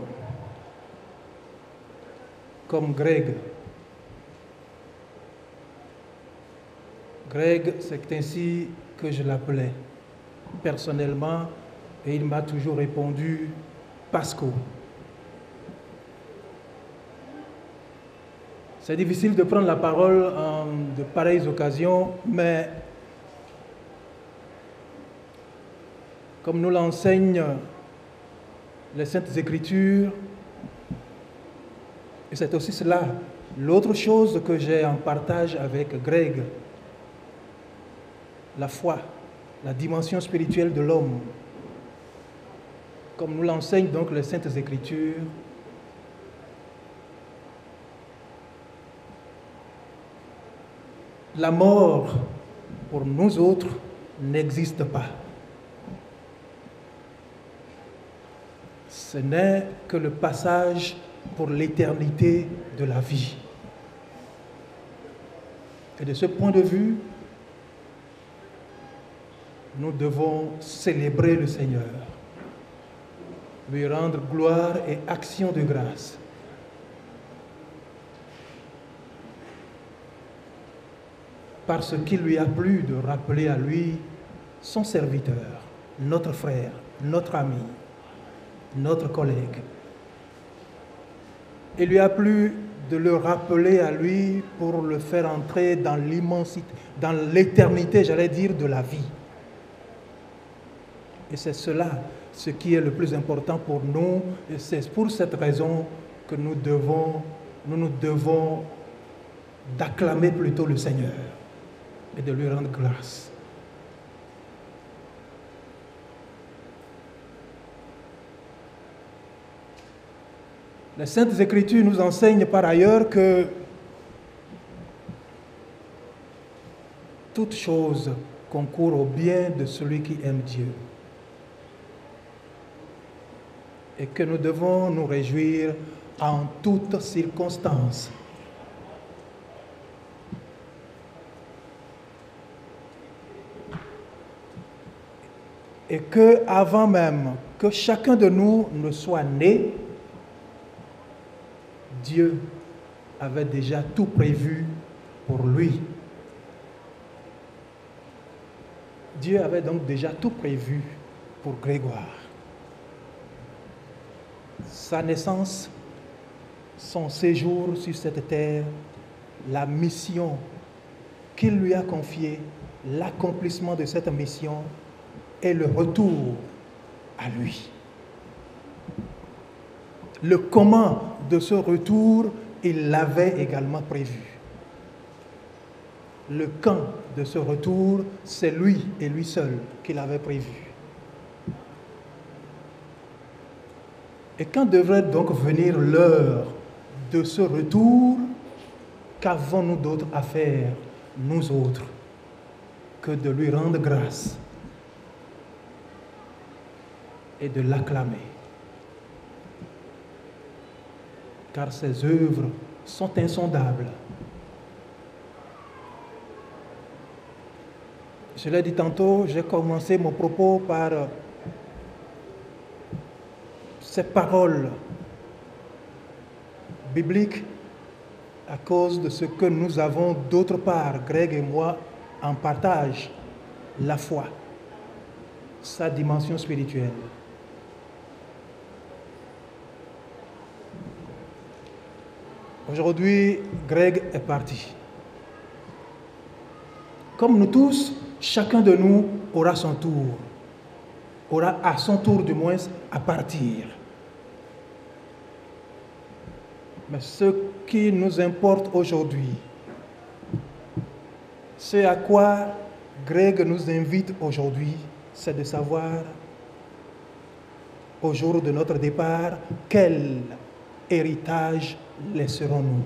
comme Greg. Greg, c'est ainsi que je l'appelais personnellement et il m'a toujours répondu « Pasco ». C'est difficile de prendre la parole en de pareilles occasions, mais comme nous l'enseignent les Saintes Écritures, et c'est aussi cela, l'autre chose que j'ai en partage avec Greg, la foi, la dimension spirituelle de l'homme. Comme nous l'enseignent donc les Saintes Écritures, la mort, pour nous autres, n'existe pas. Ce n'est que le passage pour l'éternité de la vie. Et de ce point de vue, nous devons célébrer le Seigneur, lui rendre gloire et action de grâce. Parce qu'il lui a plu de rappeler à lui son serviteur, notre frère, notre ami, notre collègue. Il lui a plu de le rappeler à lui pour le faire entrer dans l'immensité, dans l'éternité, j'allais dire, de la vie. Et c'est cela, ce qui est le plus important pour nous, et c'est pour cette raison que nous nous devons d'acclamer plutôt le Seigneur et de lui rendre grâce. Les Saintes Écritures nous enseignent par ailleurs que toute chose concourt au bien de celui qui aime Dieu. Et que nous devons nous réjouir en toutes circonstances. Et que, avant même que chacun de nous ne soit né, Dieu avait déjà tout prévu pour lui. Dieu avait donc déjà tout prévu pour Grégoire. Sa naissance, son séjour sur cette terre, la mission qu'il lui a confiée, l'accomplissement de cette mission et le retour à lui. Le comment de ce retour, il l'avait également prévu. Le quand de ce retour, c'est lui et lui seul qui l'avait prévu. Et quand devrait donc venir l'heure de ce retour, qu'avons-nous d'autre à faire, nous autres, que de lui rendre grâce et de l'acclamer? Car ses œuvres sont insondables. Je l'ai dit tantôt, j'ai commencé mon propos par ces paroles bibliques à cause de ce que nous avons d'autre part, Greg et moi, en partage, la foi, sa dimension spirituelle. Aujourd'hui, Greg est parti. Comme nous tous, chacun de nous aura son tour, aura à son tour du moins à partir. Mais ce qui nous importe aujourd'hui, ce à quoi Greg nous invite aujourd'hui, c'est de savoir, au jour de notre départ, quel héritage laisserons-nous?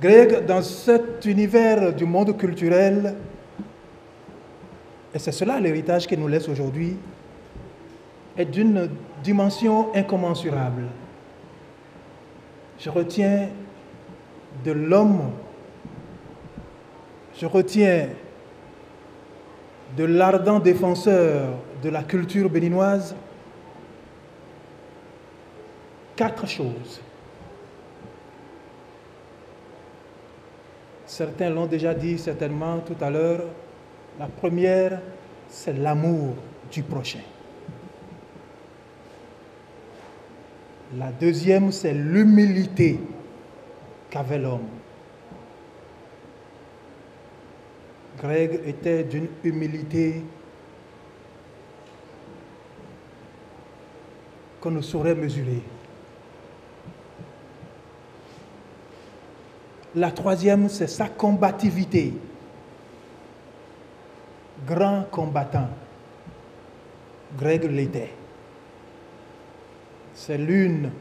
Greg, dans cet univers du monde culturel, et c'est cela l'héritage qu'il nous laisse aujourd'hui, est d'une dimension incommensurable. Je retiens de l'homme, je retiens de l'ardent défenseur de la culture béninoise 4 choses. Certains l'ont déjà dit certainement tout à l'heure. La première, c'est l'amour du prochain. La deuxième, c'est l'humilité qu'avait l'homme. Greg était d'une humilité qu'on ne saurait mesurer. La troisième, c'est sa combativité. Grand combattant. Greg l'était. C'est l'une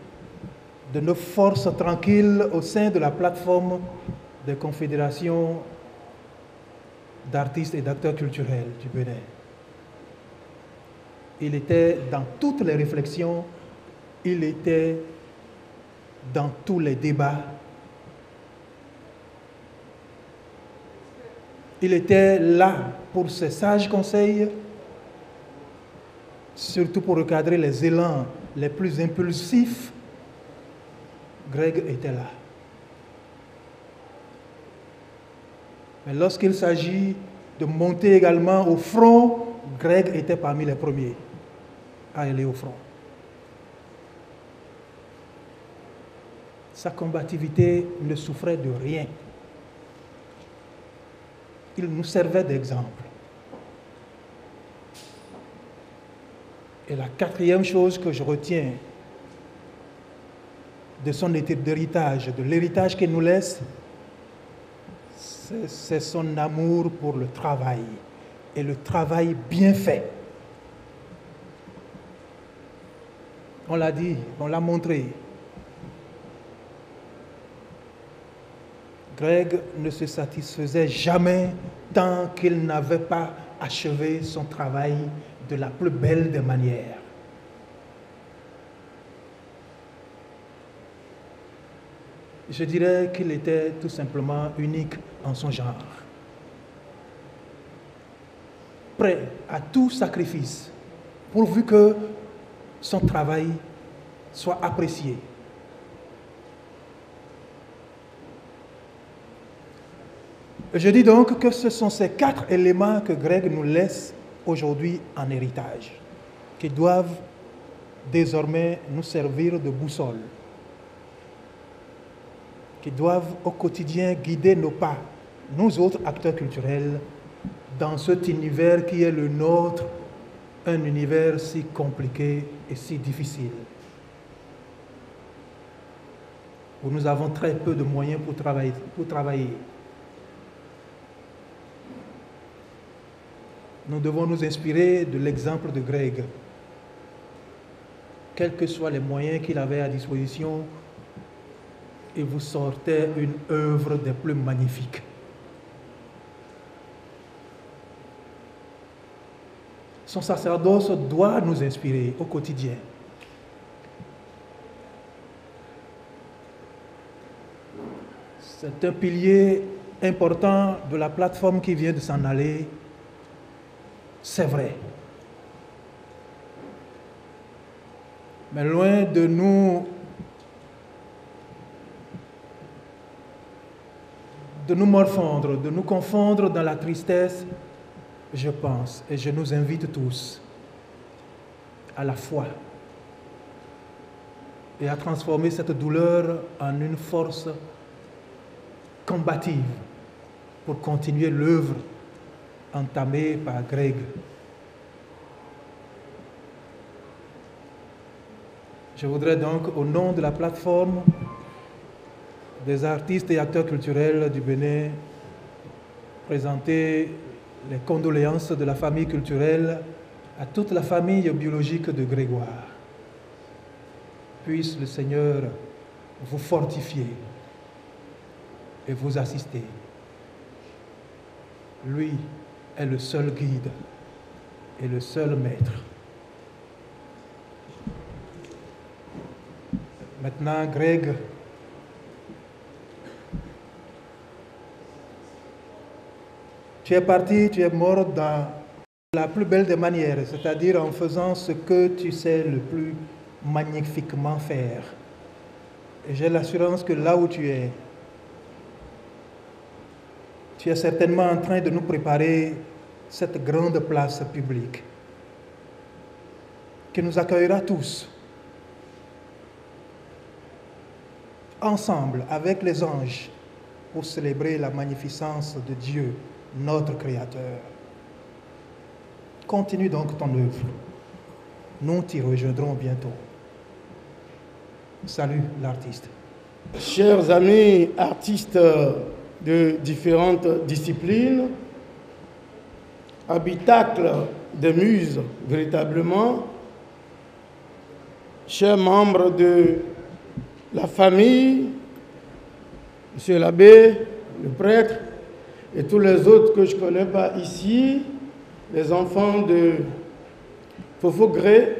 de nos forces tranquilles au sein de la plateforme des confédérations d'artistes et d'acteurs culturels du Bénin. Il était dans toutes les réflexions, il était dans tous les débats. Il était là pour ses sages conseils, surtout pour recadrer les élans les plus impulsifs. Greg était là. Mais lorsqu'il s'agit de monter également au front, Greg était parmi les premiers à aller au front. Sa combativité ne souffrait de rien. Il nous servait d'exemple. Et la quatrième chose que je retiens de son héritage, de l'héritage qu'il nous laisse, c'est son amour pour le travail, et le travail bien fait. On l'a dit, on l'a montré. Greg ne se satisfaisait jamais tant qu'il n'avait pas achevé son travail de la plus belle des manières. Je dirais qu'il était tout simplement unique en son genre. Prêt à tout sacrifice, pourvu que son travail soit apprécié. Je dis donc que ce sont ces 4 éléments que Greg nous laisse aujourd'hui en héritage. qui doivent désormais nous servir de boussole, qui doivent au quotidien guider nos pas, nous autres acteurs culturels, dans cet univers qui est le nôtre, un univers si compliqué et si difficile, où nous avons très peu de moyens pour travailler. Nous devons nous inspirer de l'exemple de Greg. Quels que soient les moyens qu'il avait à disposition, il vous sortait une œuvre des plus magnifiques. Son sacerdoce doit nous inspirer au quotidien. C'est un pilier important de la plateforme qui vient de s'en aller. C'est vrai. Mais loin de nous morfondre, de nous confondre dans la tristesse, je pense, et je nous invite tous à la foi et à transformer cette douleur en une force combative pour continuer l'œuvre entamée par Greg. Je voudrais donc, au nom de la plateforme des artistes et acteurs culturels du Bénin, présenter les condoléances de la famille culturelle à toute la famille biologique de Grégoire. Puisse le Seigneur vous fortifier et vous assister. Lui est le seul guide et le seul maître. Maintenant, Greg, tu es parti, tu es mort dans la plus belle des manières, c'est-à-dire en faisant ce que tu sais le plus magnifiquement faire. Et j'ai l'assurance que là où tu es certainement en train de nous préparer cette grande place publique qui nous accueillera tous, ensemble, avec les anges, pour célébrer la magnificence de Dieu, notre Créateur. Continue donc ton œuvre. Nous t'y rejoindrons bientôt. Salut l'artiste. Chers amis artistes de différentes disciplines, habitacle des muses véritablement, chers membres de la famille, monsieur l'abbé, le prêtre et tous les autres que je ne connais pas ici, les enfants de Fofo-Gré,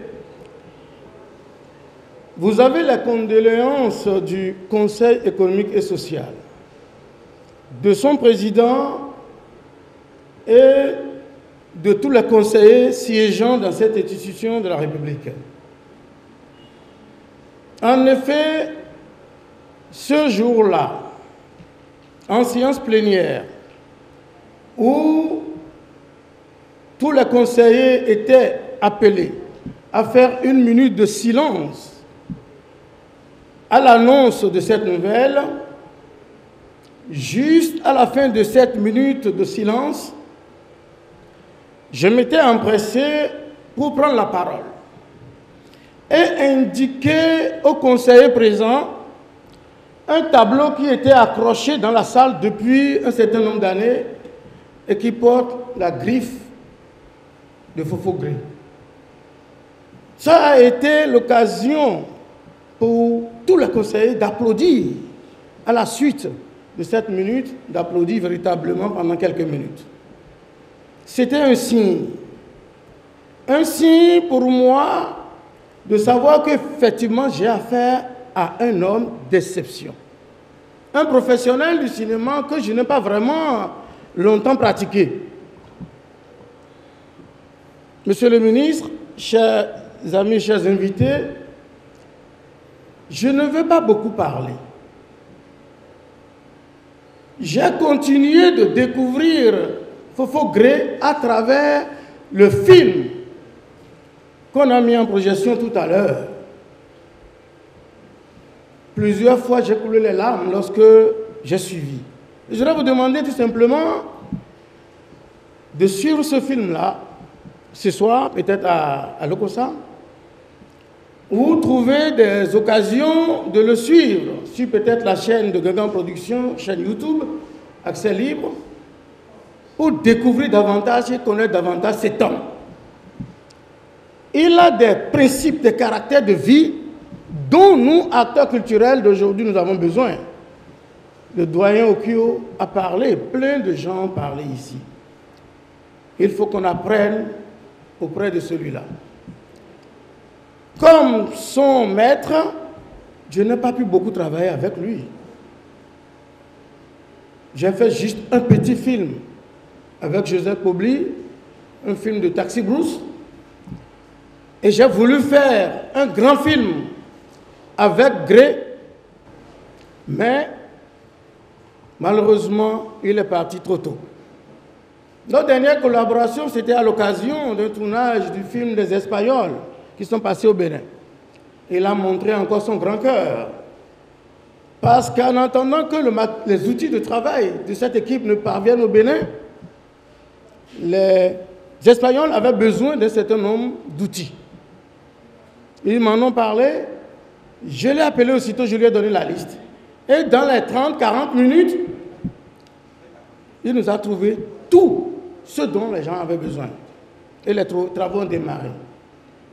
vous avez la condoléance du Conseil économique et social, de son président et de tous les conseillers siégeant dans cette institution de la République. En effet, ce jour-là, en séance plénière, où tous les conseillers étaient appelés à faire une minute de silence à l'annonce de cette nouvelle, juste à la fin de cette minute de silence, je m'étais empressé pour prendre la parole et indiquer aux conseillers présents un tableau qui était accroché dans la salle depuis un certain nombre d'années et qui porte la griffe de Fofo-Gré. Ça a été l'occasion pour tous les conseillers d'applaudir à la suite de cette minute, d'applaudir véritablement pendant quelques minutes. C'était un signe pour moi de savoir qu'effectivement j'ai affaire à un homme d'exception. Un professionnel du cinéma que je n'ai pas vraiment longtemps pratiqué. Monsieur le ministre, chers amis, chers invités, je ne veux pas beaucoup parler. J'ai continué de découvrir Fofo-Gré à travers le film qu'on a mis en projection tout à l'heure. Plusieurs fois, j'ai coulé les larmes lorsque j'ai suivi. Je voudrais vous demander tout simplement de suivre ce film-là, ce soir, peut-être à Lokossa, ou trouver des occasions de le suivre sur peut-être la chaîne de Guingamp Productions, chaîne YouTube, accès libre, pour découvrir davantage et connaître davantage cet homme. Il a des principes, des caractères de vie dont nous, acteurs culturels d'aujourd'hui, nous avons besoin. Le doyen Okio a parlé, plein de gens ont parlé ici. Il faut qu'on apprenne auprès de celui-là. Comme son maître, je n'ai pas pu beaucoup travailler avec lui. J'ai fait juste un petit film avec Joseph Pobli, un film de Taxi Bruce. Et j'ai voulu faire un grand film avec Gray, mais malheureusement, il est parti trop tôt. Notre dernière collaboration, c'était à l'occasion d'un tournage du film des Espagnols qui sont passés au Bénin. Il a montré encore son grand cœur. Parce qu'en attendant que les outils de travail de cette équipe ne parviennent au Bénin, les Espagnols avaient besoin d'un certain nombre d'outils. Ils m'en ont parlé, je l'ai appelé aussitôt, je lui ai donné la liste. Et dans les 30-40 minutes, il nous a trouvé tout ce dont les gens avaient besoin. Et les travaux ont démarré.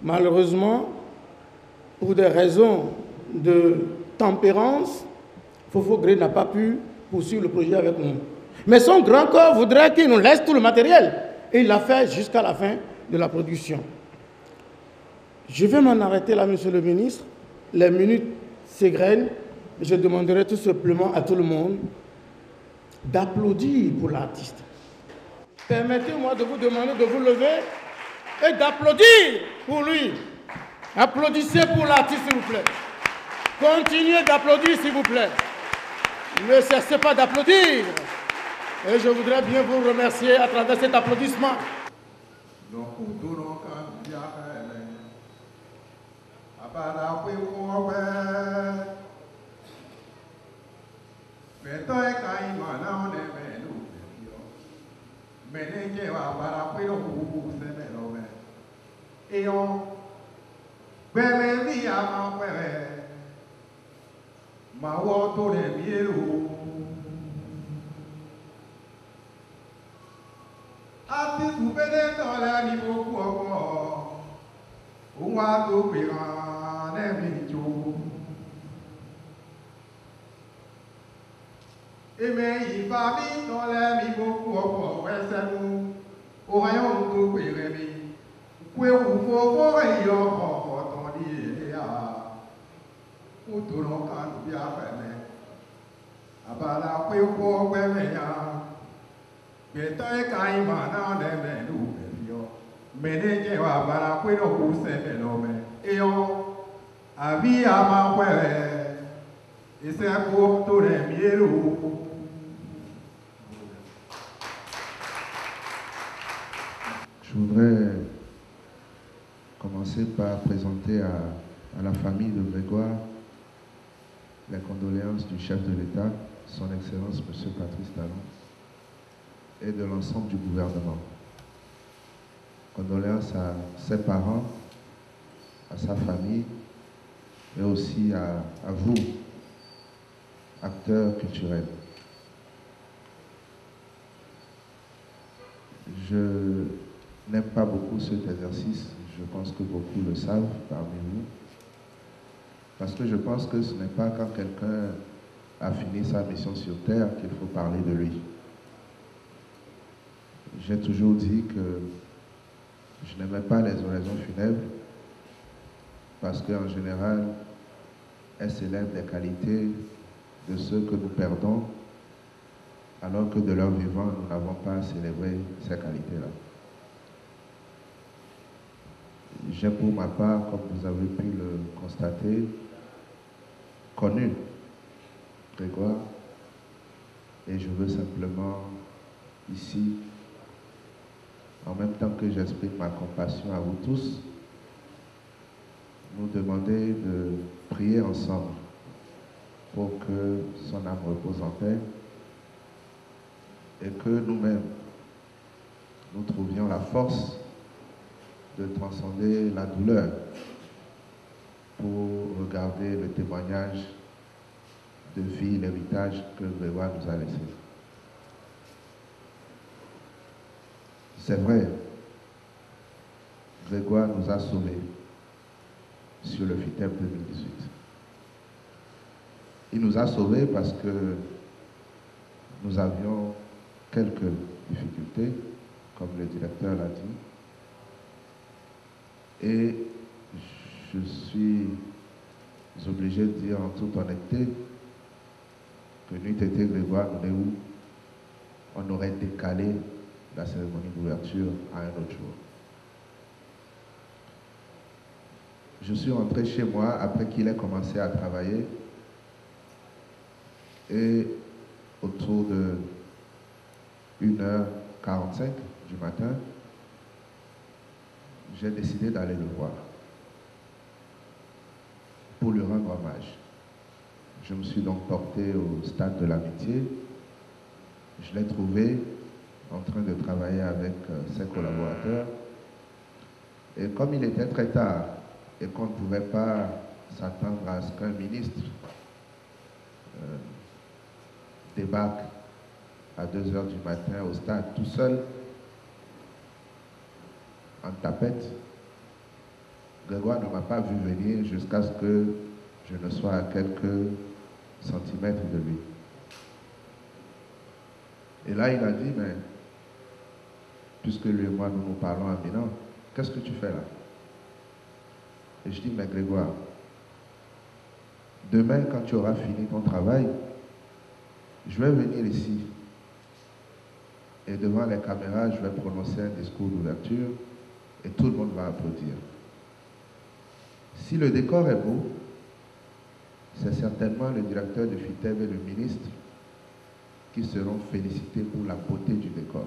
Malheureusement, pour des raisons de tempérance, Fofo Gray n'a pas pu poursuivre le projet avec nous. Mais son grand corps voudrait qu'il nous laisse tout le matériel. Et il l'a fait jusqu'à la fin de la production. Je vais m'en arrêter là, monsieur le ministre. Les minutes s'égrènent. Je demanderai tout simplement à tout le monde d'applaudir pour l'artiste. Permettez-moi de vous demander de vous lever et d'applaudir pour lui. Applaudissez pour l'artiste, s'il vous plaît. Continuez d'applaudir, s'il vous plaît. Ne cessez pas d'applaudir. Et je voudrais bien vous remercier à travers cet applaudissement. Je voudrais commencer par présenter à la famille de Grégoire les condoléances du chef de l'État, son Excellence M. Patrice Talon, et de l'ensemble du gouvernement. Condoléances à ses parents, à sa famille, mais aussi à vous, acteurs culturels. Je n'aime pas beaucoup cet exercice, je pense que beaucoup le savent parmi vous, parce que je pense que ce n'est pas quand quelqu'un a fini sa mission sur Terre qu'il faut parler de lui. J'ai toujours dit que je n'aimais pas les oraisons funèbres, parce qu'en général, elles célèbrent les qualités de ceux que nous perdons, alors que de leur vivant, nous n'avons pas célébré ces qualités-là. J'ai pour ma part, comme vous avez pu le constater, connu Grégoire, et je veux simplement ici, en même temps que j'exprime ma compassion à vous tous, nous demander de prier ensemble pour que son âme repose en paix et que nous-mêmes, nous trouvions la force de transcender la douleur pour regarder le témoignage de vie, l'héritage que Grégoire nous a laissé. C'est vrai, Grégoire nous a sauvés sur le FITEP 2018. Il nous a sauvés parce que nous avions quelques difficultés, comme le directeur l'a dit. Et je suis obligé de dire en toute honnêteté que n'eût été Grégoire Noudeou, on aurait décalé la cérémonie d'ouverture à un autre jour. Je suis rentré chez moi après qu'il ait commencé à travailler et autour de 1h45 du matin, j'ai décidé d'aller le voir pour lui rendre hommage. Je me suis donc porté au stade de l'amitié. Je l'ai trouvé en train de travailler avec ses collaborateurs. Et comme il était très tard et qu'on ne pouvait pas s'attendre à ce qu'un ministre débarque à 2h du matin au stade tout seul, en tapette, Grégoire ne m'a pas vu venir jusqu'à ce que je ne sois à quelques centimètres de lui. Et là, il a dit, mais puisque lui et moi, nous nous parlons à Milan, qu'est-ce que tu fais là? Et je dis, mais Grégoire, demain, quand tu auras fini ton travail, je vais venir ici. Et devant les caméras, je vais prononcer un discours d'ouverture et tout le monde va applaudir. Si le décor est beau, c'est certainement le directeur de FITEB et le ministre qui seront félicités pour la beauté du décor.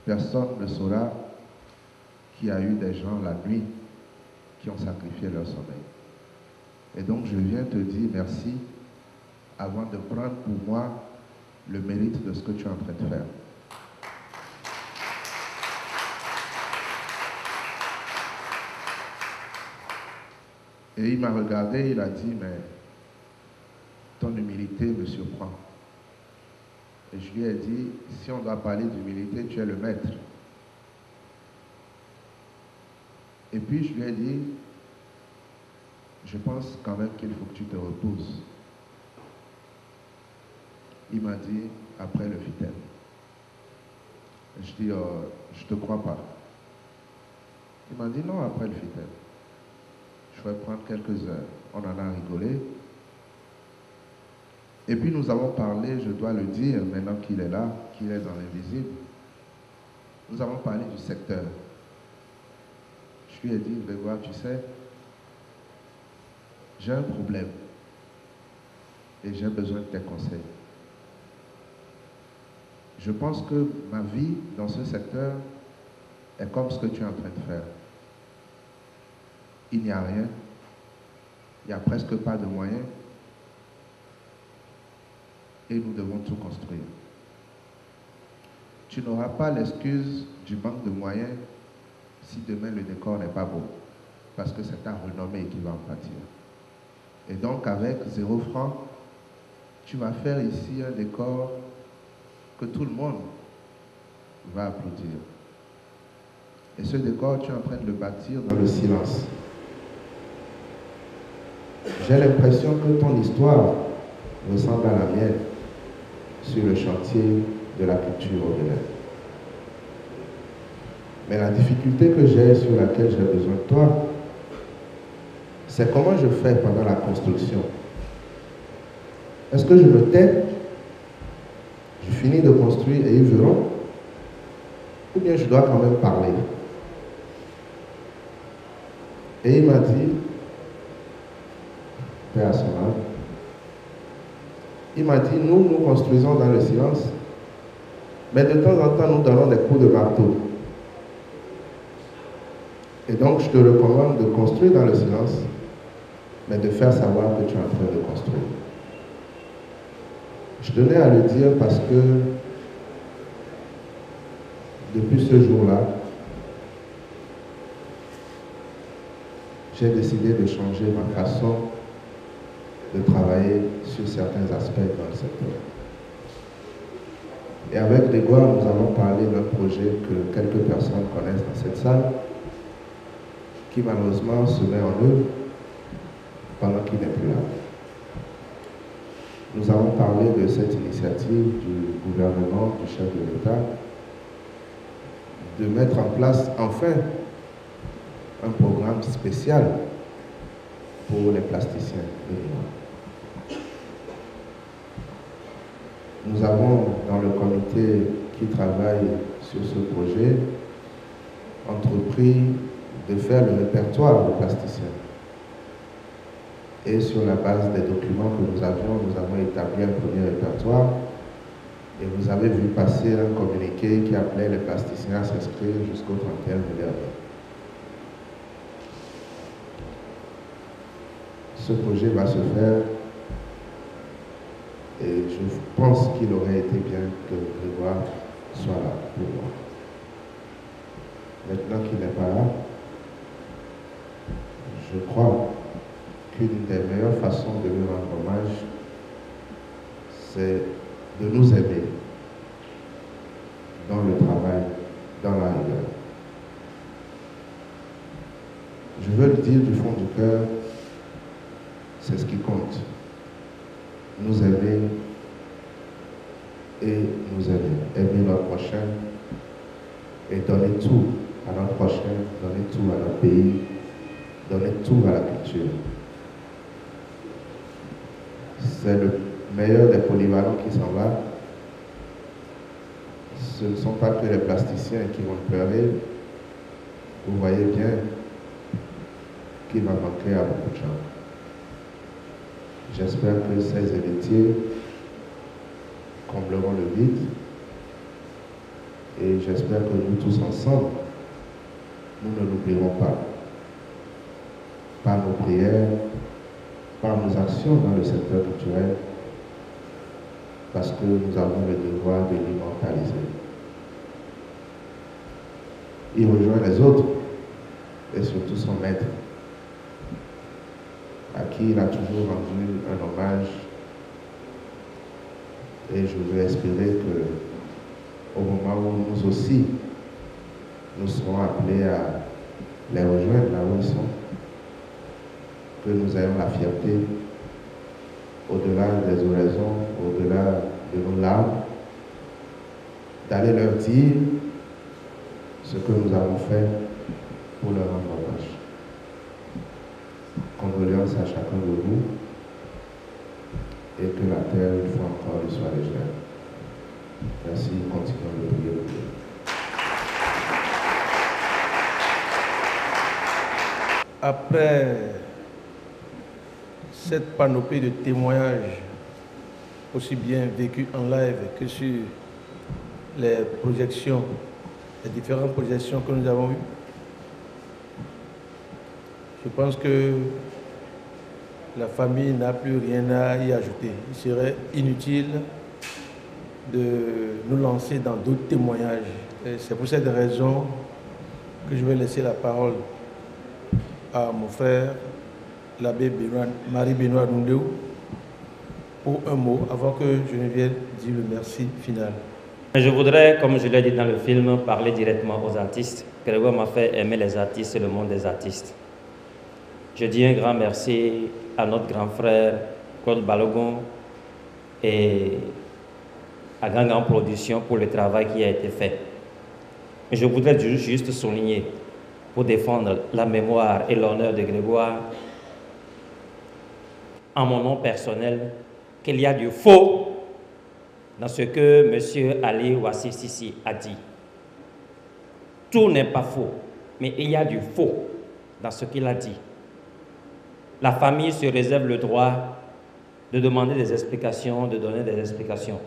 Personne ne saura qu'il y a eu des gens la nuit qui ont sacrifié leur sommeil. Et donc je viens te dire merci avant de prendre pour moi le mérite de ce que tu es en train de faire. Et il m'a regardé, il a dit, mais ton humilité me surprend. Et je lui ai dit, si on doit parler d'humilité, tu es le maître. Et puis je lui ai dit, je pense quand même qu'il faut que tu te reposes. Il m'a dit, après le FITEB. Je dis, je ne te crois pas. Il m'a dit, non, après le FITEB. Je vais prendre quelques heures. On en a rigolé. Et puis nous avons parlé, je dois le dire, maintenant qu'il est là, qu'il est dans l'invisible. Nous avons parlé du secteur. Je lui ai dit, Grégoire, tu sais, j'ai un problème et j'ai besoin de tes conseils. Je pense que ma vie dans ce secteur est comme ce que tu es en train de faire. Il n'y a rien, il n'y a presque pas de moyens et nous devons tout construire. Tu n'auras pas l'excuse du manque de moyens si demain le décor n'est pas beau, parce que c'est ta renommée qui va en pâtir. Et donc avec 0 franc, tu vas faire ici un décor que tout le monde va applaudir. Et ce décor, tu es en train de le bâtir dans le silence. J'ai l'impression que ton histoire ressemble à la mienne sur le chantier de la culture au Bénin. Mais la difficulté que j'ai, sur laquelle j'ai besoin de toi, c'est comment je fais pendant la construction. Est-ce que je me tais, je finis de construire et ils verront, ou bien je dois quand même parler? Et il m'a dit, Père à son âme, il m'a dit, nous construisons dans le silence, mais de temps en temps, nous donnons des coups de marteau. Et donc, je te recommande de construire dans le silence, mais de faire savoir que tu es en train de construire. Je tenais à le dire parce que depuis ce jour-là, j'ai décidé de changer ma façon de travailler sur certains aspects dans le secteur. Et avec Grégoire, nous avons parlé d'un projet que quelques personnes connaissent dans cette salle, qui malheureusement se met en œuvre pendant qu'il n'est plus là. Nous avons parlé de cette initiative du gouvernement, du chef de l'État, de mettre en place enfin un programme spécial pour les plasticiens béninois. Nous avons, dans le comité qui travaille sur ce projet, entrepris de faire le répertoire des plasticiens. Et sur la base des documents que nous avons établi un premier répertoire. Et vous avez vu passer un communiqué qui appelait les plasticiens à s'inscrire jusqu'au 31 mai. Ce projet va se faire et je pense qu'il aurait été bien que Grégoire soit là pour moi. Maintenant qu'il n'est pas là, je crois qu'une des meilleures façons de lui rendre hommage, c'est de nous aider dans le travail, dans la rigueur. Je veux le dire du fond du cœur, c'est ce qui compte. Nous aimer et nous aimer. Aimer notre prochain et donner tout à notre prochain, donner tout à notre pays, donner tout à la culture. C'est le meilleur des polyvalents qui s'en va. Ce ne sont pas que les plasticiens qui vont pleurer. Vous voyez bien qu'il va manquer à beaucoup de gens. J'espère que ces héritiers combleront le vide et j'espère que nous tous ensemble, nous ne l'oublierons pas. Par nos prières, par nos actions dans le secteur culturel, parce que nous avons le devoir de l'immortaliser. Il rejoint les autres et surtout son maître, à qui il a toujours rendu un hommage. Et je veux espérer qu'au moment où nous aussi, nous serons appelés à les rejoindre là où ils sont, que nous ayons la fierté, au-delà des oraisons, au-delà de nos larmes, d'aller leur dire ce que nous avons fait pour leur rendre hommage. Condoléances à chacun de vous et que la terre, une fois encore, lui soit légère. Merci, continuons de prier pour Dieu. Après cette panoplie de témoignages, aussi bien vécus en live que sur les projections, les différentes projections que nous avons eues, je pense que la famille n'a plus rien à y ajouter. Il serait inutile de nous lancer dans d'autres témoignages. C'est pour cette raison que je vais laisser la parole à mon frère, l'abbé Marie-Benoît Ndoundéou, pour un mot, avant que je ne vienne dire le merci final. Je voudrais, comme je l'ai dit dans le film, parler directement aux artistes. Grégoire m'a fait aimer les artistes et le monde des artistes. Je dis un grand merci à notre grand frère Claude Balogun et à Grand Production pour le travail qui a été fait. Je voudrais juste souligner, pour défendre la mémoire et l'honneur de Grégoire, en mon nom personnel, qu'il y a du faux dans ce que M. Ali Wassif Sissi a dit. Tout n'est pas faux, mais il y a du faux dans ce qu'il a dit. La famille se réserve le droit de demander des explications, de donner des explications.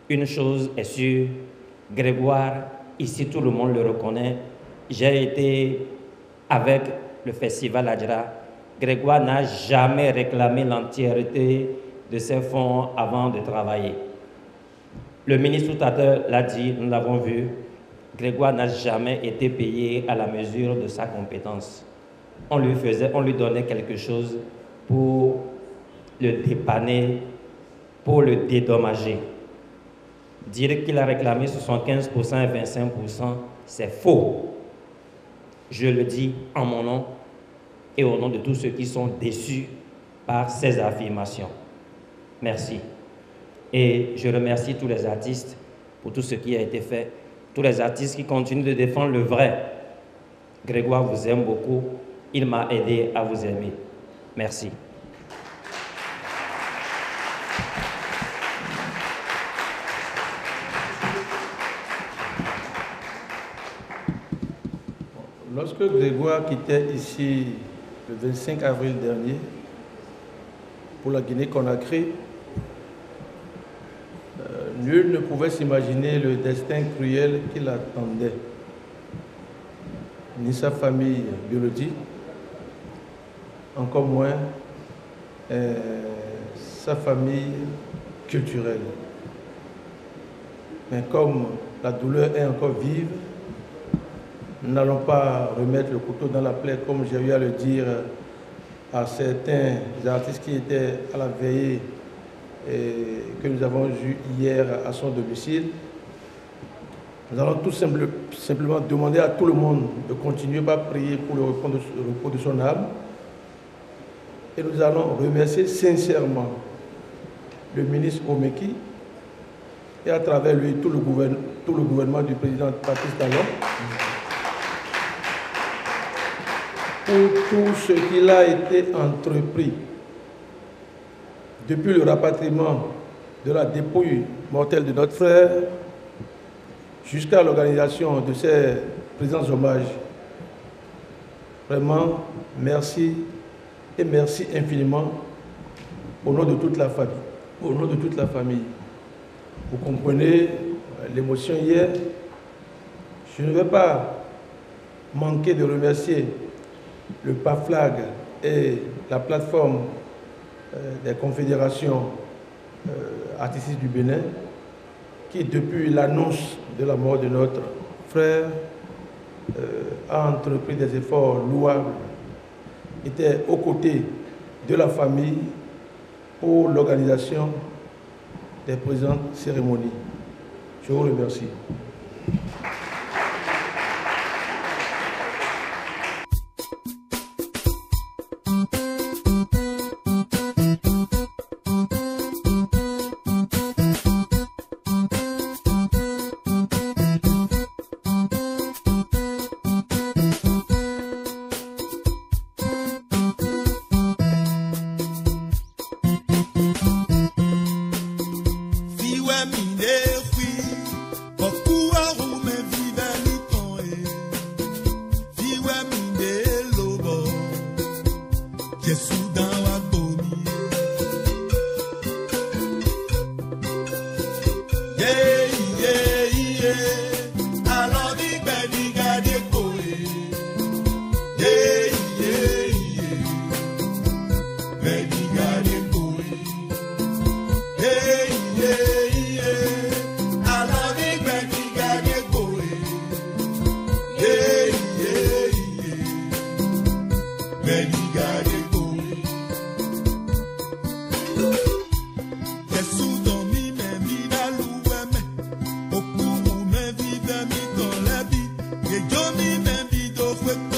Une chose est sûre, Grégoire, ici tout le monde le reconnaît, j'ai été avec le festival Adjara, Grégoire n'a jamais réclamé l'entièreté de ses fonds avant de travailler. Le ministre tout à l'heure l'a dit, nous l'avons vu, Grégoire n'a jamais été payé à la mesure de sa compétence. On lui donnait quelque chose pour le dépanner, pour le dédommager. Dire qu'il a réclamé 75% et 25%, c'est faux. Je le dis en mon nom et au nom de tous ceux qui sont déçus par ces affirmations. Merci. Et je remercie tous les artistes pour tout ce qui a été fait, tous les artistes qui continuent de défendre le vrai. Grégoire vous aime beaucoup, il m'a aidé à vous aimer. Merci. Lorsque Grégoire quittait ici le 25 avril dernier pour la Guinée-Conakry, nul ne pouvait s'imaginer le destin cruel qui l'attendait. Ni sa famille biologique, encore moins sa famille culturelle. Mais comme la douleur est encore vive, nous n'allons pas remettre le couteau dans la plaie, comme j'ai eu à le dire à certains artistes qui étaient à la veillée et que nous avons eu hier à son domicile. Nous allons tout simplement demander à tout le monde de continuer à prier pour le repos de son âme. Et nous allons remercier sincèrement le ministre Omeki et à travers lui tout le gouvernement du président Patrice Talon pour tout ce qu'il a été entrepris depuis le rapatriement de la dépouille mortelle de notre frère jusqu'à l'organisation de ces présents hommages. Vraiment, merci et merci infiniment au nom de toute la famille. Au nom de toute la famille. Vous comprenez l'émotion hier. Je ne vais pas manquer de remercier le PAFLAG et la plateforme des confédérations artistiques du Bénin qui, depuis l'annonce de la mort de notre frère, a entrepris des efforts louables, était aux côtés de la famille pour l'organisation des présentes cérémonies. Je vous remercie. With